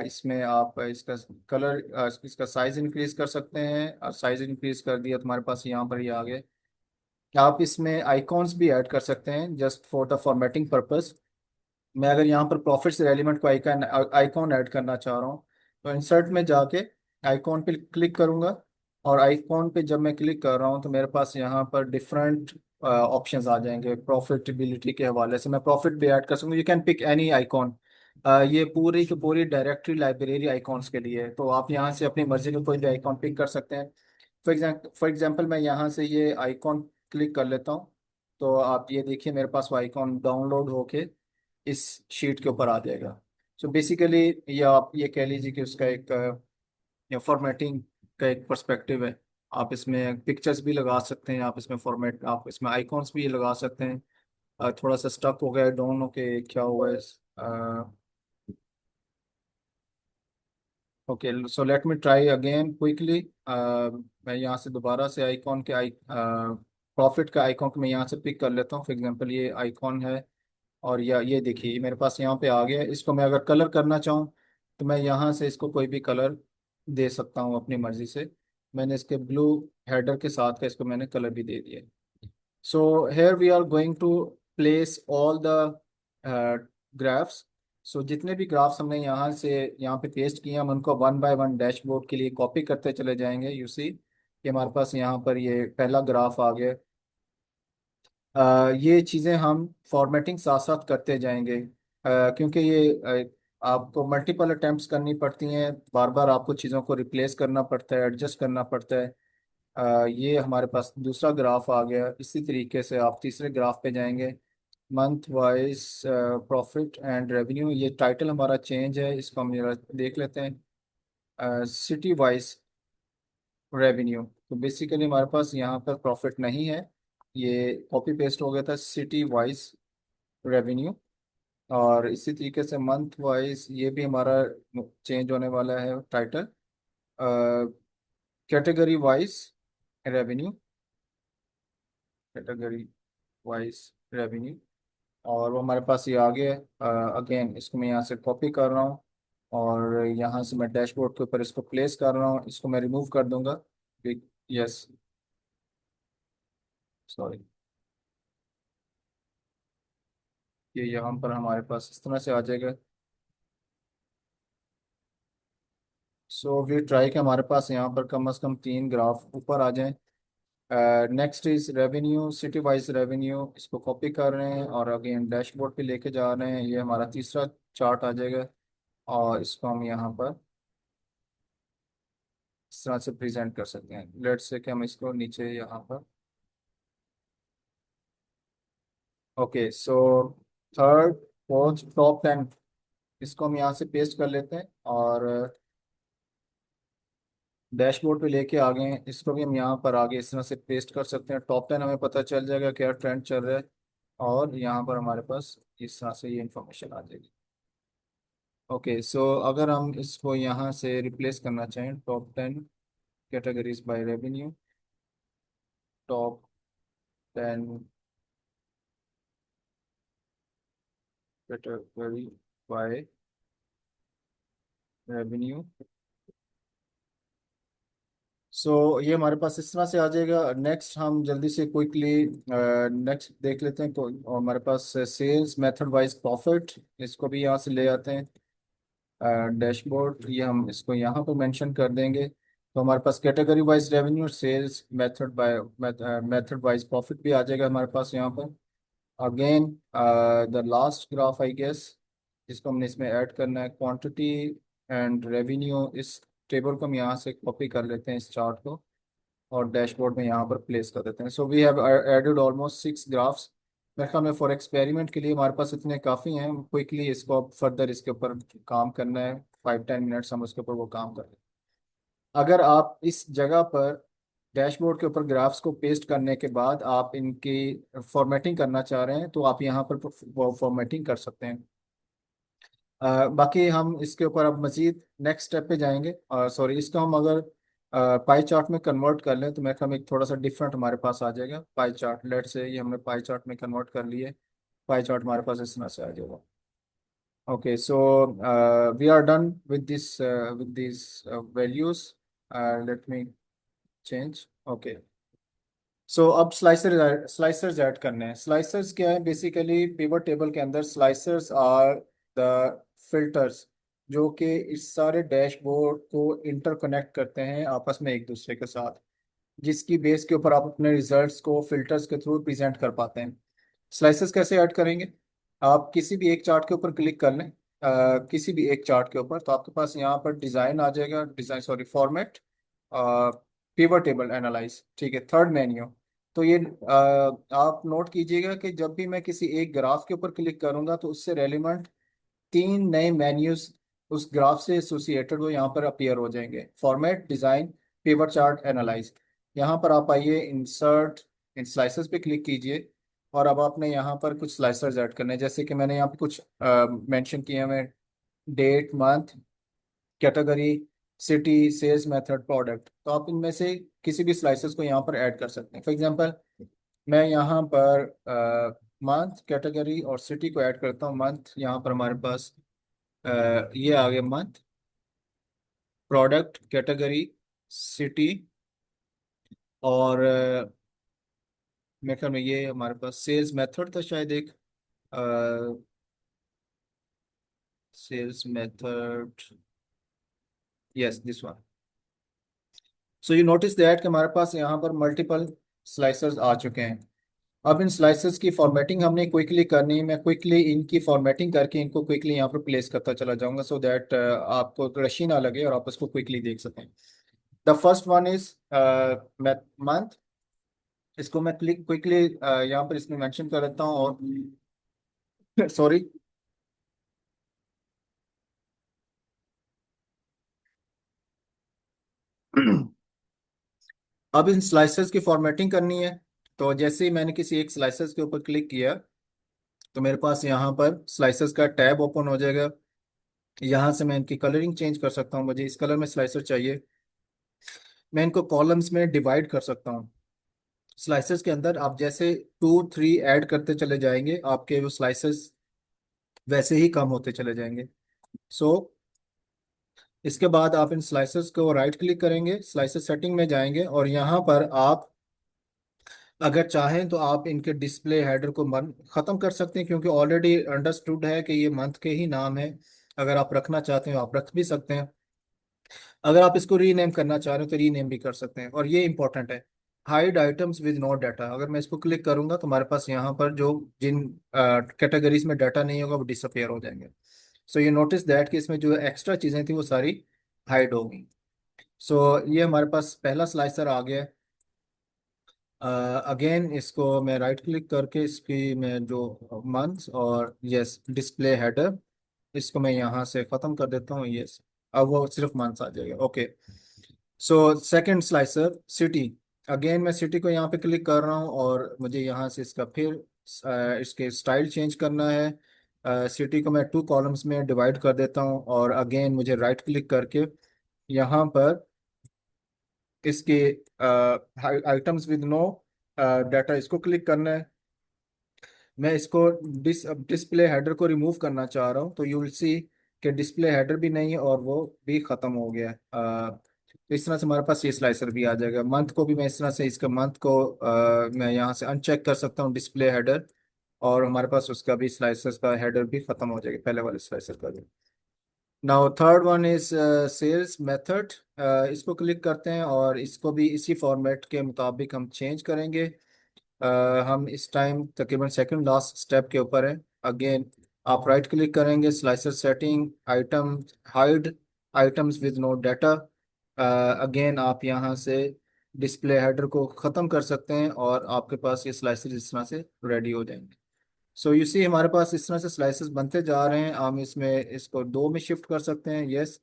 इसमें आप इसका कलर, इसका साइज इंक्रीज कर सकते हैं, और साइज इंक्रीज कर दिया तुम्हारे पास यहाँ पर ये आ गए। आप इसमें आइकॉन्स भी ऐड कर सकते हैं just for the formatting purpose. मैं अगर यहाँ पर प्रॉफिट से रेलिवेंट को आइकन आइकॉन ऐड करना चाह रहा हूँ, तो इंसर्ट में जाके आइकॉन पे क्लिक करूंगा। और आइकॉन पे जब मैं क्लिक कर रहा हूँ तो मेरे पास यहाँ पर डिफरेंट ऑप्शंस आ जाएंगे प्रॉफिटेबिलिटी के हवाले से। मैं प्रॉफिट भी ऐड कर सकूँ, you can pick any icon. ये पूरी की पूरी डायरेक्टरी लाइब्रेरी आइकॉन्स के लिए है, तो आप यहाँ से अपनी मर्जी का कोई भी आइकॉन पिक कर सकते हैं। फॉर एग्जाम्पल मैं यहाँ से ये आइकॉन क्लिक कर लेता हूँ, तो आप ये देखिए मेरे पास वो आइकॉन डाउनलोड होके इस शीट के ऊपर आ जाएगा। सो बेसिकली ये आप ये कह लीजिए कि उसका एक फॉर्मेटिंग का एक पर्सपेक्टिव है। आप इसमें पिक्चर्स भी लगा सकते हैं, आप इसमें फॉर्मेट, आप इसमें आइकॉन्स भी लगा सकते हैं। थोड़ा सा स्टक हो गया, डोंट नो के क्या हुआ है। Okay, so let me try again quickly. मैं यहाँ से दोबारा से आइकॉन के आई प्रॉफिट का आइकॉन को मैं यहाँ से पिक कर लेता हूँ। फॉर एग्जांपल ये आइकॉन है, और या ये देखिए ये मेरे पास यहाँ पे आ गया है। इसको मैं अगर कलर करना चाहूँ तो मैं यहाँ से इसको कोई भी कलर दे सकता हूँ अपनी मर्जी से। मैंने इसके ब्लू हेडर के साथ का इसको मैंने कलर भी दे दिया। So here we are going to place all the graphs. So जितने भी ग्राफ्स हमने यहाँ पे पेस्ट किए, हम उनको वन बाय वन डैशबोर्ड के लिए कॉपी करते चले जाएंगे। यू सी कि हमारे पास यहाँ पर ये पहला ग्राफ आ गया। ये चीज़ें हम फॉर्मेटिंग साथ साथ करते जाएंगे, क्योंकि ये आपको मल्टीपल अटेम्प्ट्स करनी पड़ती हैं, बार बार आपको चीज़ों को रिप्लेस करना पड़ता है, एडजस्ट करना पड़ता है। ये हमारे पास दूसरा ग्राफ आ गया। इसी तरीके से आप तीसरे ग्राफ पे जाएंगे, month wise profit and revenue. ये टाइटल हमारा चेंज है, इसको हम जरा देख लेते हैं। सिटी वाइज रेवेन्यू, तो बेसिकली हमारे पास यहाँ पर प्रॉफिट नहीं है, ये कॉपी पेस्ट हो गया था। सिटी वाइज रेवेन्यू, और इसी तरीके से मंथ वाइज ये भी हमारा चेंज होने वाला है title. Category wise revenue, category wise revenue, और वो हमारे पास ये आ गया है। अगेन इसको मैं यहाँ से कॉपी कर रहा हूँ, और यहाँ से मैं डैशबोर्ड के ऊपर इसको प्लेस कर रहा हूँ। इसको मैं रिमूव कर दूंगा। यस, सॉरी, ये यहाँ पर हमारे पास इस तरह से आ जाएगा। सो वी ट्राई कि हमारे पास यहाँ पर कम से कम तीन ग्राफ ऊपर आ जाएं। Next is revenue, city wise revenue, इसको कॉपी कर रहे हैं और अगेन डैशबोर्ड पे लेके जा रहे हैं। ये हमारा तीसरा चार्ट आ जाएगा, और इसको हम यहाँ पर इस तरह से प्रेजेंट कर सकते हैं। लेट्स से कि हम इसको नीचे यहाँ पर, okay, so third fourth top 10, इसको हम यहाँ से पेस्ट कर लेते हैं, और डैशबोर्ड पे लेके आ गए हैं। इसको भी हम यहाँ पर आगे इस तरह से पेस्ट कर सकते हैं। टॉप 10 हमें पता चल जाएगा क्या ट्रेंड चल रहा है, और यहाँ पर हमारे पास इस तरह से ये इंफॉर्मेशन आ जाएगी। ओके, सो अगर हम इसको यहाँ से रिप्लेस करना चाहें, top 10 categories by revenue, top 10 category by revenue. So ये हमारे पास इस तरह से आ जाएगा। नेक्स्ट हम जल्दी से क्विकली नेक्स्ट देख लेते हैं। और हमारे पास सेल्स मेथड वाइज प्रॉफिट, इसको भी यहाँ से ले आते हैं। डैशबोर्ड, ये हम इसको यहाँ पर मेंशन कर देंगे। तो हमारे पास category wise revenue, sales method by method wise profit भी आ जाएगा हमारे पास यहाँ पर। Again the last graph I guess, जिसको हमने इसमें ऐड करना है, क्वांटिटी एंड रेवेन्यू। इस टेबल को हम यहाँ से कॉपी कर लेते हैं, इस चार्ट को, और डैशबोर्ड में यहाँ पर प्लेस कर देते हैं। So we have added almost 6 graphs. मेरे ख्याल में फॉर एक्सपेरिमेंट के लिए हमारे पास इतने काफ़ी हैं। क्विकली इसको अब फर्दर इसके ऊपर काम करना है, 5-10 मिनट्स हम उसके ऊपर वो काम कर रहे हैं। अगर आप इस जगह पर डैशबोर्ड के ऊपर ग्राफ्स को पेस्ट करने के बाद आप इनकी फॉर्मेटिंग करना चाह रहे हैं, तो आप यहाँ पर वो फॉर्मेटिंग कर सकते हैं। बाकी हम इसके ऊपर अब मजीद नेक्स्ट स्टेप पे जाएंगे। सॉरी, इसको हम अगर पाई चार्ट में कन्वर्ट कर लें तो मेरे ख्याल में एक थोड़ा सा डिफरेंट हमारे पास आ जाएगा पाई चार्ट। लेट से ये हमने पाई चार्ट में कन्वर्ट कर लिए। पाई चार्ट हमारे पास इस तरह से आ जाएगा। Okay, so we are done with this values. Let me change. Okay, so अब स्लाइसर्स ऐड करने हैं। स्लाइसर्स क्या है? बेसिकली पिवट टेबल के अंदर स्लाइसर्स आर द फिल्टर्स जो कि इस सारे डैशबोर्ड को इंटरकनेक्ट करते हैं आपस में एक दूसरे के साथ, जिसकी बेस के ऊपर आप अपने रिजल्ट्स को फिल्टर्स के थ्रू प्रेजेंट कर पाते हैं। स्लाइसेस कैसे ऐड करेंगे? आप किसी भी एक चार्ट के ऊपर क्लिक कर लें, किसी भी एक चार्ट के ऊपर, तो आपके पास यहाँ पर डिज़ाइन आ जाएगा, design sorry format, pivot table analyse, ठीक है, थर्ड मेन्यू। तो ये आप नोट कीजिएगा कि जब भी मैं किसी एक ग्राफ के ऊपर क्लिक करूंगा तो उससे रेलिवेंट तीन नए मेन्यूज उस ग्राफ से एसोसिएटेड वो यहाँ पर अपीयर हो जाएंगे। Format, design, pivot chart, analyse. यहाँ पर आप आइए, इंसर्ट इन स्लाइसेस पे क्लिक कीजिए, और अब आपने यहाँ पर कुछ स्लाइसर्स ऐड करने हैं, जैसे कि मैंने यहाँ पे कुछ मेंशन किए हैं। Date, month, category, city, sales method, product. तो आप इनमें से किसी भी स्लाइसेस को यहाँ पर ऐड कर सकते हैं। फॉर एग्जांपल मैं यहाँ पर मंथ, कैटेगरी और सिटी को ऐड करता हूँ। मंथ, यहाँ पर हमारे पास ये आ गया मंथ, प्रोडक्ट, कैटेगरी, सिटी, और मेरे ख्याल में ये हमारे पास सेल्स मेथड था शायद एक, sales method, yes this one. So you notice that कि हमारे पास यहाँ पर मल्टीपल स्लाइसर्स आ चुके हैं। अब इन स्लाइसेस की फॉर्मेटिंग हमने क्विकली करनी है। मैं क्विकली इनकी फॉर्मेटिंग करके इनको क्विकली यहाँ पर प्लेस करता चला जाऊंगा, सो दैट आपको रशी ना लगे और आप इसको क्विकली देख सकें। The first one is month. इसको मैं क्लिक क्विकली यहाँ पर इसमें मेंशन कर देता हूँ, और सॉरी। अब इन स्लाइसेस की फॉर्मेटिंग करनी है। तो जैसे ही मैंने किसी एक स्लाइसेस के ऊपर क्लिक किया, तो मेरे पास यहाँ पर स्लाइसेस का टैब ओपन हो जाएगा। यहाँ से मैं इनकी कलरिंग चेंज कर सकता हूँ, मुझे इस कलर में स्लाइसर चाहिए। मैं इनको कॉलम्स में डिवाइड कर सकता हूँ। स्लाइसेस के अंदर आप जैसे 2 3 ऐड करते चले जाएंगे, आपके वो स्लाइसेस वैसे ही कम होते चले जाएंगे। सो इसके बाद आप इन स्लाइसेस को राइट क्लिक करेंगे, स्लाइसेस सेटिंग में जाएंगे, और यहाँ पर आप अगर चाहें तो आप इनके डिस्प्ले हेडर को मन ख़त्म कर सकते हैं, क्योंकि ऑलरेडी अंडरस्टूड है कि ये मंथ के ही नाम है। अगर आप रखना चाहते हैं आप रख भी सकते हैं। अगर आप इसको रीनेम करना चाह रहे हो तो रीनेम भी कर सकते हैं। और ये इंपॉर्टेंट है, hide items with no data. अगर मैं इसको क्लिक करूंगा तो हमारे पास यहाँ पर जो जिन कैटेगरीज में डाटा नहीं होगा वो डिसअपेयर हो जाएंगे। सो ये नोटिस दैट कि इसमें जो एक्स्ट्रा चीज़ें थी वो सारी हाइड हो गई। सो ये हमारे पास पहला स्लाइसर आ गया। अगेन इसको मैं राइट क्लिक करके इसकी मैं जो मंथ और यस डिस्प्ले हेडर, इसको मैं यहाँ से ख़त्म कर देता हूँ। यस, अब वो सिर्फ मंथ्स आ जाएगा। Okay, so second slicer city. Again मैं सिटी को यहाँ पे क्लिक कर रहा हूँ, और मुझे यहाँ से इसका फिर इसके स्टाइल चेंज करना है। सिटी को मैं 2 कॉलम्स में डिवाइड कर देता हूँ, और अगेन मुझे राइट क्लिक करके यहाँ पर इसके आइटम्स विद नो डाटा इसको क्लिक करना है। मैं इसको डिस्प्ले हेडर को रिमूव करना चाह रहा हूँ, तो यू विल सी कि डिस्प्ले हेडर भी नहीं है और वो भी ख़त्म हो गया है। तो इस तरह से हमारे पास ये स्लाइसर भी आ जाएगा। मंथ को भी मैं इस तरह से इसका मंथ को मैं यहाँ से अनचेक कर सकता हूँ डिस्प्ले हेडर, और हमारे पास उसका भी स्लाइसर का हेडर भी ख़त्म हो जाएगा, पहले वाले स्लाइसर का भी। Now third one is sales method. इसको क्लिक करते हैं, और इसको भी इसी फॉर्मेट के मुताबिक हम चेंज करेंगे। हम इस टाइम तकरीबन सेकंड लास्ट स्टेप के ऊपर है। अगेन आप राइट क्लिक करेंगे, slicer setting, item, hide items with no data. Again आप यहाँ से डिस्प्ले हेडर को ख़त्म कर सकते हैं, और आपके पास ये स्लाइसर इस तरह से रेडी हो जाएंगे। सो यू सी हमारे पास इस तरह से स्लाइसेस बनते जा रहे हैं। हम इसमें इसको 2 में शिफ्ट कर सकते हैं। यस,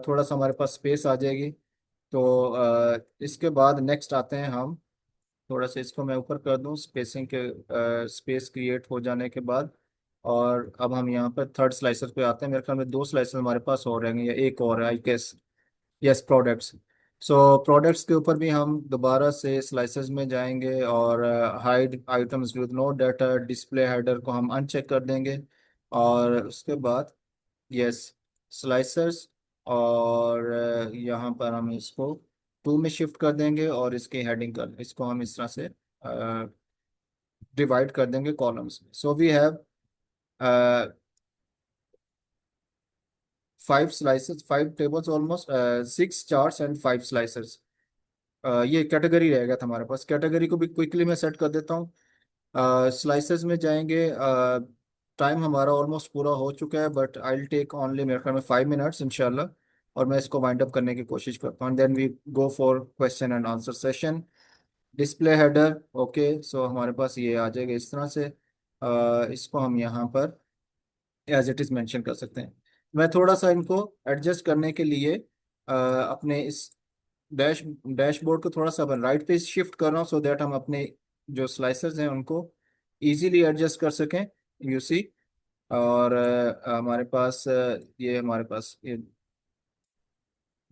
थोड़ा सा हमारे पास स्पेस आ जाएगी। तो इसके बाद नेक्स्ट आते हैं हम, थोड़ा सा इसको मैं ऊपर कर दूं स्पेसिंग के, स्पेस क्रिएट हो जाने के बाद। और अब हम यहाँ पर थर्ड स्लाइसर पे आते हैं। मेरे ख्याल में 2 स्लाइसर हमारे पास और रहेंगे, या एक और है I guess. Yes, products. So products के ऊपर भी हम दोबारा से स्लाइसेस में जाएंगे और hide items with no data display header को हम अनचेक कर देंगे। और उसके बाद यस स्लाइसर्स, और यहाँ पर हम इसको टू में शिफ्ट कर देंगे और इसकी हेडिंग कर इसको हम इस तरह से डिवाइड कर देंगे columns. So we have 5 slices, 5 tables almost, 6 charts and 5 slices। ये कैटेगरी रहेगा था हमारे पास। कैटेगरी को भी क्विकली मैं सेट कर देता हूँ। स्लाइसेस में जाएंगे। टाइम हमारा ऑलमोस्ट पूरा हो चुका है, but I will take only मेरे ख्याल में 5 मिनट्स इंशाल्लाह। और मैं इसको वाइंड अप करने की कोशिश करता हूँ, then we go for question and answer session. Display header, okay, so हमारे पास ये आ जाएगा इस तरह से। इसको हम यहाँ पर एज इट इज मेंशन कर सकते हैं। मैं थोड़ा सा इनको एडजस्ट करने के लिए अपने इस डैशबोर्ड को थोड़ा सा राइट पे शिफ्ट कर रहा हूँ, सो दैट हम अपने जो स्लाइसर्स हैं उनको इजीली एडजस्ट कर सकें। You see. और हमारे पास ये हमारे पास ये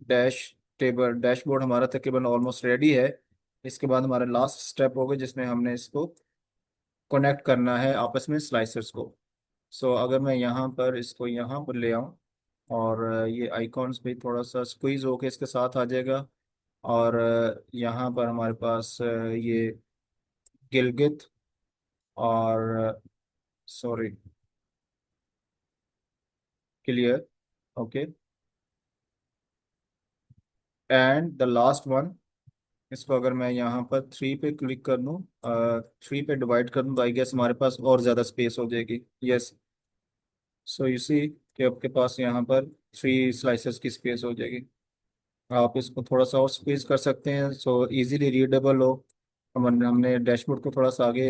डैश टेबल डैशबोर्ड हमारा तकरीबन ऑलमोस्ट रेडी है। इसके बाद हमारा लास्ट स्टेप होगा जिसमें हमने इसको कनेक्ट करना है आपस में स्लाइसर्स को। सो अगर मैं यहाँ पर इसको यहाँ पर ले आऊँ, और ये आइकॉन्स भी थोड़ा सा स्क्वीज होके इसके साथ आ जाएगा। और यहाँ पर हमारे पास ये गिलगित और sorry clear, okay, and the last one. इसको अगर मैं यहाँ पर 3 पे क्लिक कर दूँ, 3 पे डिवाइड कर दूँ, तो आई गेस हमारे पास और ज़्यादा स्पेस हो जाएगी। यस, सो यू सी कि आपके पास यहाँ पर 3 स्लाइसेस की स्पेस हो जाएगी। आप इसको थोड़ा सा और स्क्वीज कर सकते हैं सो इजीली रीडेबल हो। हमने डैशबोर्ड को थोड़ा सा आगे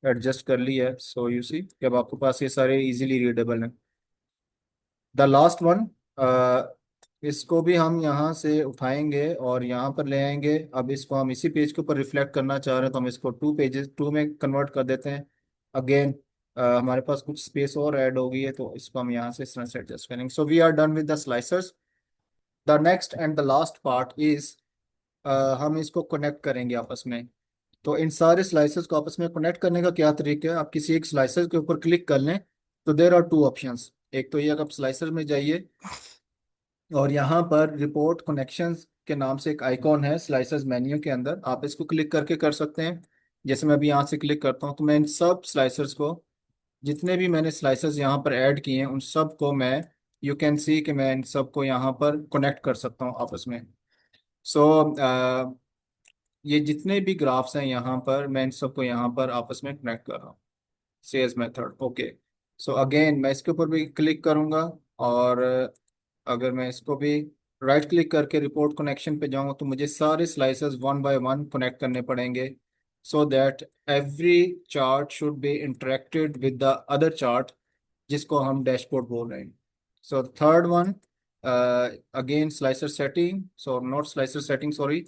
एडजस्ट कर लिया है, सो यू सी कि अब आपके पास ये सारे इजीली रीडेबल हैं। द लास्ट वन, इसको भी हम यहाँ से उठाएंगे और यहाँ पर ले आएंगे। अब इसको हम इसी पेज के ऊपर रिफ्लेक्ट करना चाह रहे हैं, तो हम इसको 2 पेजेस 2 में कन्वर्ट कर देते हैं। अगेन हमारे पास कुछ स्पेस और ऐड हो गई है, तो इसको हम यहाँ से इस तरह से एडजस्ट करेंगे। So we are done with the slicers. The next and the last part is, हम इसको कनेक्ट करेंगे आपस में। तो इन सारे स्लाइसेस को आपस में कनेक्ट करने का क्या तरीका है, आप किसी एक स्लाइसर के ऊपर क्लिक कर लें, तो देर आर टू ऑप्शंस। एक तो ये, अगर आप स्लाइसर में जाइए और यहाँ पर रिपोर्ट कनेक्शंस के नाम से एक आइकॉन है स्लाइसर्स मेन्यू के अंदर, आप इसको क्लिक करके कर सकते हैं। जैसे मैं अभी यहाँ से क्लिक करता हूँ, तो मैं इन सब स्लाइसर्स को, जितने भी मैंने स्लाइसर्स यहाँ पर ऐड किए हैं, उन सब को मैं, यू कैन सी कि मैं इन सब को यहाँ पर कनेक्ट कर सकता हूँ आपस में। सो ये जितने भी ग्राफ्स हैं यहाँ पर, मैं इन सबको यहाँ पर आपस में कनेक्ट कर रहा हूँ। Sales method, okay. So again मैं इसके ऊपर भी क्लिक करूँगा, और अगर मैं इसको भी राइट क्लिक करके रिपोर्ट कनेक्शन पे जाऊँ, तो मुझे सारे slices one by one connect करने पड़ेंगे, so that every chart should be interacted with the other chart, जिसको हम डैशबोर्ड बोल रहे हैं। So third one, again slicer setting, so not slicer setting, sorry,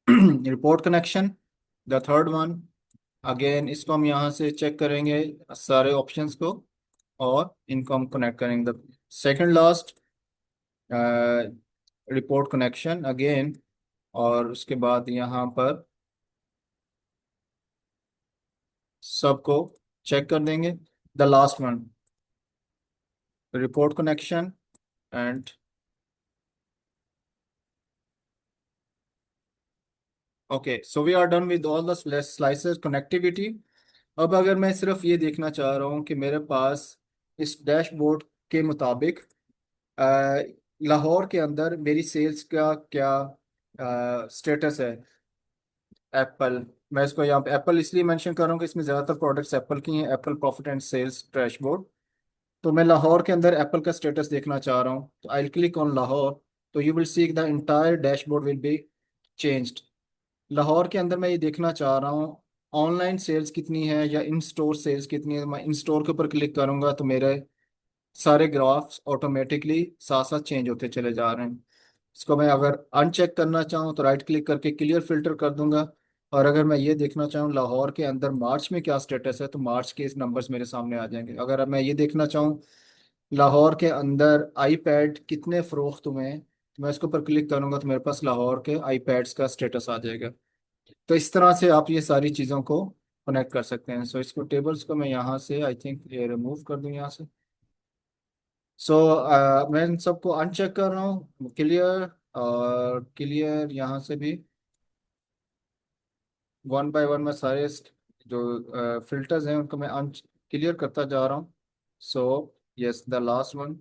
report connection, the third one. Again इसको हम यहाँ से चेक करेंगे सारे ऑप्शंस को, और इनको हम कनेक्ट करेंगे। The second last report connection again, और उसके बाद यहाँ पर सबको चेक कर देंगे। The last one, report connection and, okay, so we are done with all the slices connectivity. अब अगर मैं सिर्फ ये देखना चाह रहा हूँ कि मेरे पास इस डैशबोर्ड के मुताबिक अ, लाहौर के अंदर मेरी सेल्स का क्या स्टेटस है। एप्पल, मैं इसको यहाँ पे एप्पल इसलिए मेंशन कर रहा हूँ कि इसमें ज़्यादातर प्रोडक्ट्स एप्पल की हैं, Apple profit and sales dashboard. तो मैं लाहौर के अंदर एप्पल का स्टेटस देखना चाह रहा हूँ, तो आई क्लिक ऑन लाहौर। तो you will see the entire dashboard will be changed. Lahore के अंदर मैं ये देखना चाह रहा हूँ ऑनलाइन सेल्स कितनी है या इन स्टोर सेल्स कितनी है। मैं इन स्टोर के ऊपर क्लिक करूंगा, तो मेरे सारे ग्राफ्स ऑटोमेटिकली साथ साथ चेंज होते चले जा रहे हैं। इसको मैं अगर अनचेक करना चाहूँ, तो राइट क्लिक करके क्लियर फिल्टर कर दूंगा। और अगर मैं ये देखना चाहूँ लाहौर के अंदर मार्च में क्या स्टेटस है, तो मार्च के इस नंबर्स मेरे सामने आ जाएंगे। अगर अब मैं ये देखना चाहूँ लाहौर के अंदर आईपैड कितने फरोख्त हुए हैं, मैं इसके ऊपर क्लिक करूंगा तो मेरे पास लाहौर के आईपैड्स का स्टेटस आ जाएगा। तो इस तरह से आप ये सारी चीज़ों को कनेक्ट कर सकते हैं। सो इसको टेबल्स को मैं यहाँ से आई थिंक ये रिमूव कर दूँ यहाँ से। सो मैं इन सबको अनचेक कर रहा हूँ, क्लियर और क्लियर यहाँ से भी वन बाय वन मैं सारे जो फिल्टर्स हैं उनको मैं अन क्लियर करता जा रहा हूँ। So yes the last one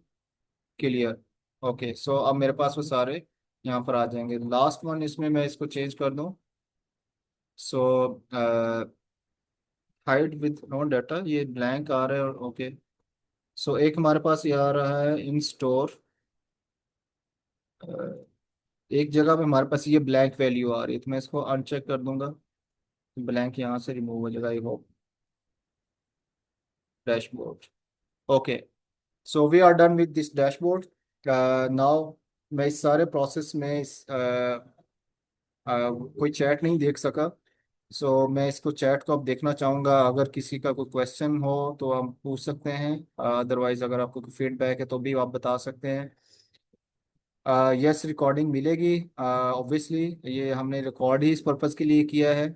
clear. Okay, so अब मेरे पास वो सारे यहाँ पर आ जाएंगे। लास्ट वन इसमें मैं इसको चेंज कर दूँ। सो हाइड विथ नो डाटा, ये ब्लैंक आ रहा है। और ओके, सो एक हमारे पास ये आ रहा है इन स्टोर। एक जगह पे हमारे पास ये ब्लैंक वैल्यू आ रही है, तो मैं इसको अनचेक कर दूंगा। ब्लैंक यहाँ से रिमूव हो जाएगा। ये वो dashboard. Okay, so we are done with this dashboard. Now मैं इस सारे प्रोसेस में कोई चैट नहीं देख सका। सो मैं इसको चैट को अब देखना चाहूँगा। अगर किसी का कोई क्वेश्चन हो तो आप पूछ सकते हैं, अदरवाइज अगर आपको कोई फीडबैक है तो भी आप बता सकते हैं। यस, रिकॉर्डिंग मिलेगी ऑब्वियसली। ये हमने रिकॉर्ड ही इस पर्पज़ के लिए किया है।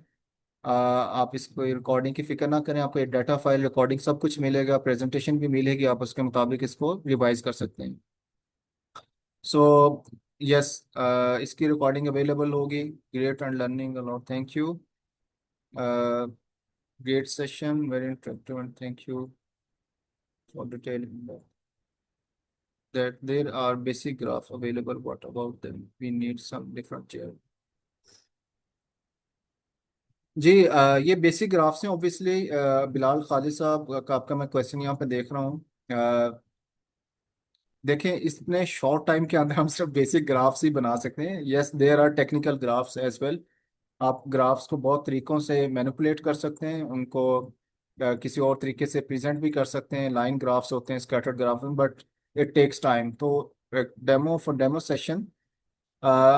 आप इसको रिकॉर्डिंग की फिक्र ना करें, आपको एक डाटा फाइल रिकॉर्डिंग सब कुछ मिलेगा, प्रेजेंटेशन भी मिलेगी, आप उसके मुताबिक इसको रिवाइज कर सकते हैं। सो यस, इसकी रिकॉर्डिंग अवेलेबल होगी। Great and learning allot, thank you. Great session, very interactive and thank you for detailing that there are basic graph available. What about them? We need some different chair. जी, ये basic graphs हैं obviously. Bilal Khalid साहब का आपका मैं question यहाँ पे देख रहा हूँ। देखें, इतने शॉर्ट टाइम के अंदर हम सिर्फ बेसिक ग्राफ्स ही बना सकते हैं। Yes, there are technical graphs as well. आप ग्राफ्स को बहुत तरीकों से मैनिपुलेट कर सकते हैं, उनको किसी और तरीके से प्रेजेंट भी कर सकते हैं। लाइन ग्राफ्स होते हैं, scattered graph, but it takes time. तो डेमो फॉर डेमो सेशन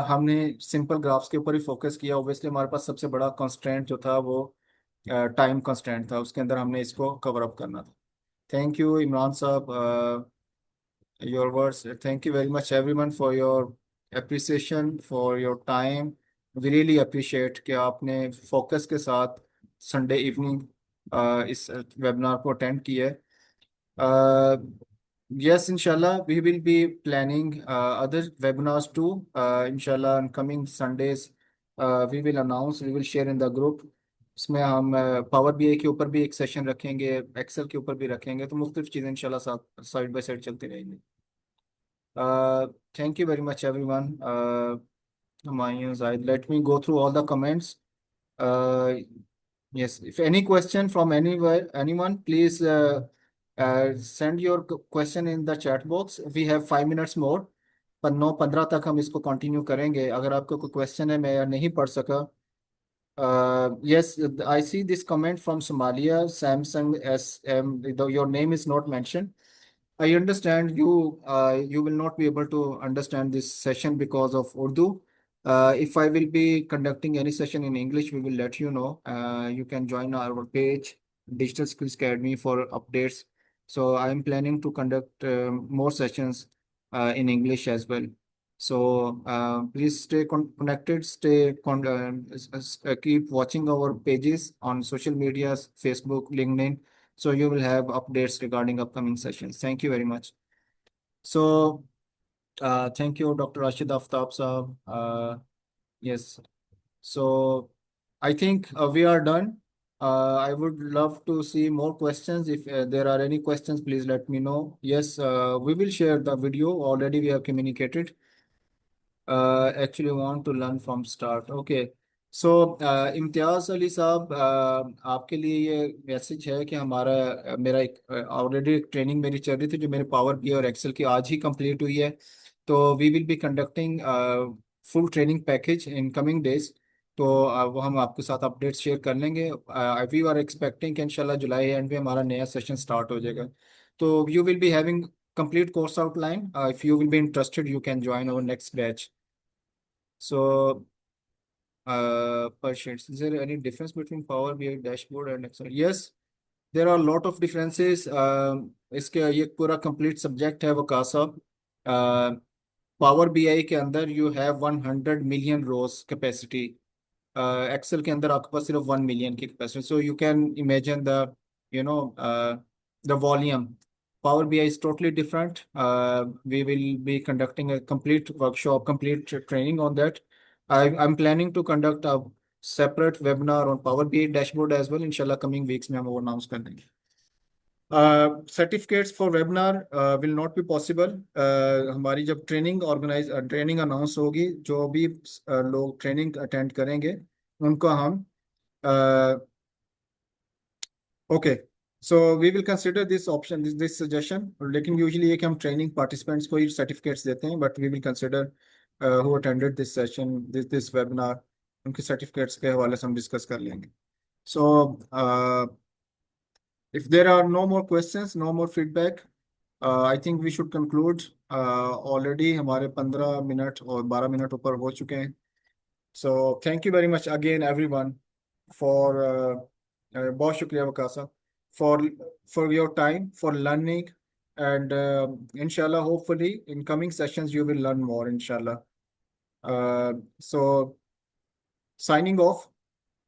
हमने सिंपल ग्राफ्स के ऊपर ही फोकस किया। ऑब्वियसली हमारे पास सबसे बड़ा कंस्ट्रेंट जो था वो टाइम कंस्ट्रेंट था, उसके अंदर हमने इसको कवर अप करना था। थैंक यू इमरान साहब, your words. Thank you very much everyone for your appreciation, for your time. We really appreciate कि आपने फोकस के साथ संडे इवनिंग इस वेबिनार को अटेंड किया है। Yes, inshallah, we will be planning other webinars too. Inshallah, on coming Sundays, we will announce, we will share in the group. इसमें हम पावर बीआई के ऊपर भी एक सेशन रखेंगे, एक्सेल के ऊपर भी रखेंगे, तो मुख्तलिफ चीज़ें इंशाल्लाह साथ साइड बाय साइड चलती रहेंगी। Thank you very much, everyone. Humayun Zaid, let me go through all the comments. Uh, yes, if any question from anywhere, anyone, please send your question in the chat box. We have 5 minutes more. पर 9:15 तक हम इसको continue करेंगे। अगर आपको कोई question है, मैं नहीं पढ़ सका। Yes, I see this comment from Somalia, Samsung SM, though your name is not mentioned. I understand you. You will not be able to understand this session because of Urdu. If I will be conducting any session in English, we will let you know. You can join our page, Digital Skills Academy, for updates. So I am planning to conduct more sessions in English as well. So please stay connected. Keep watching our pages on social medias, Facebook, LinkedIn, so you will have updates regarding upcoming sessions. Thank you very much. So, thank you, Dr. Rashid Aftab Saab. Yes. So, I think we are done. I would love to see more questions. If there are any questions, please let me know. Yes, we will share the video. Already we have communicated. Actually want to learn from start. Okay. सो इम्तियाज़ अली साहब, आपके लिए ये message है कि मेरा एक already एक training मेरी चल रही थी जो मेरे पावर बी और एक्सेल की आज ही कंप्लीट हुई है। तो we will be conducting full training package in coming days. तो वो हम आपके साथ अपडेट शेयर कर लेंगे। वी आर एक्सपेक्टिंग कि इंशाल्लाह जुलाई एंड में हमारा नया सेशन स्टार्ट हो जाएगा। तो you will be having complete course outline. If you will be interested, you can join our next batch. So, per sheets, is there any difference between Power BI dashboard and Excel? Yes, there are a lot of differences. इसके ये पूरा complete subject है वकास साहब। Power BI के अंदर you have 100 million rows capacity. Excel के अंदर आपके पास सिर्फ 1 मिलियन की capacity, so you can imagine the you know the volume. Power BI is totally different. We will be conducting a complete workshop, complete training on that. I'm planning to conduct a separate webinar on Power BI dashboard as well. Inshallah, coming weeks में हम वो announce कर देंगे। Certificates for webinar will not be possible. हमारी जब training announce होगी, जो भी लोग ट्रेनिंग अटेंड करेंगे उनको हम okay, so we will consider this option, this suggestion. लेकिन यूजुअली ये कि हम ट्रेनिंग पार्टिसिपेंट्स को ही सर्टिफिकेट्स देते हैं, but we will consider who attended this session, this webinar, उनके सर्टिफिकेट्स के हवाले से हम डिस्कस कर लेंगे। सो if there are no more questions, no more feedback, I think we should conclude. Already हमारे 15 मिनट और 12 मिनट ऊपर हो चुके हैं। So thank you very much again everyone for बहुत शुक्रिया वकासा for your time, for learning, and inshallah hopefully in coming sessions you will learn more inshallah. So signing off.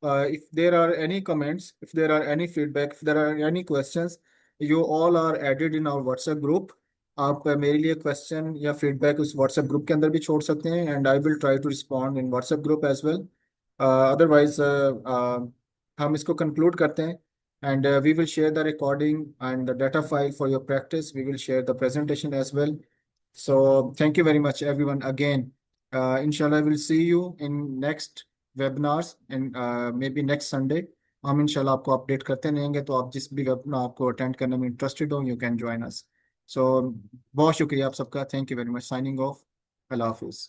If there are any comments, if there are any feedback, if there are any questions, you all are added in our WhatsApp group. आप मेरे लिए question या feedback उस WhatsApp group के अंदर भी छोड़ सकते हैं, and I will try to respond in WhatsApp group as well. Otherwise हम इसको कंक्लूड करते हैं, and we will share the recording and the data file for your practice. We will share the presentation as well. So thank you very much, everyone. Again, inshallah, we'll see you in next webinars and maybe next Sunday. हम इंशाल्लाह आपको update करते रहेंगे, तो आप जिस भी webinar आपको अटेंड करने में इंटरेस्टेड हो, you can join us. So बहुत शुक्रिया आप सबका। Thank you very much. Signing off. अल्लाह हाफिज़।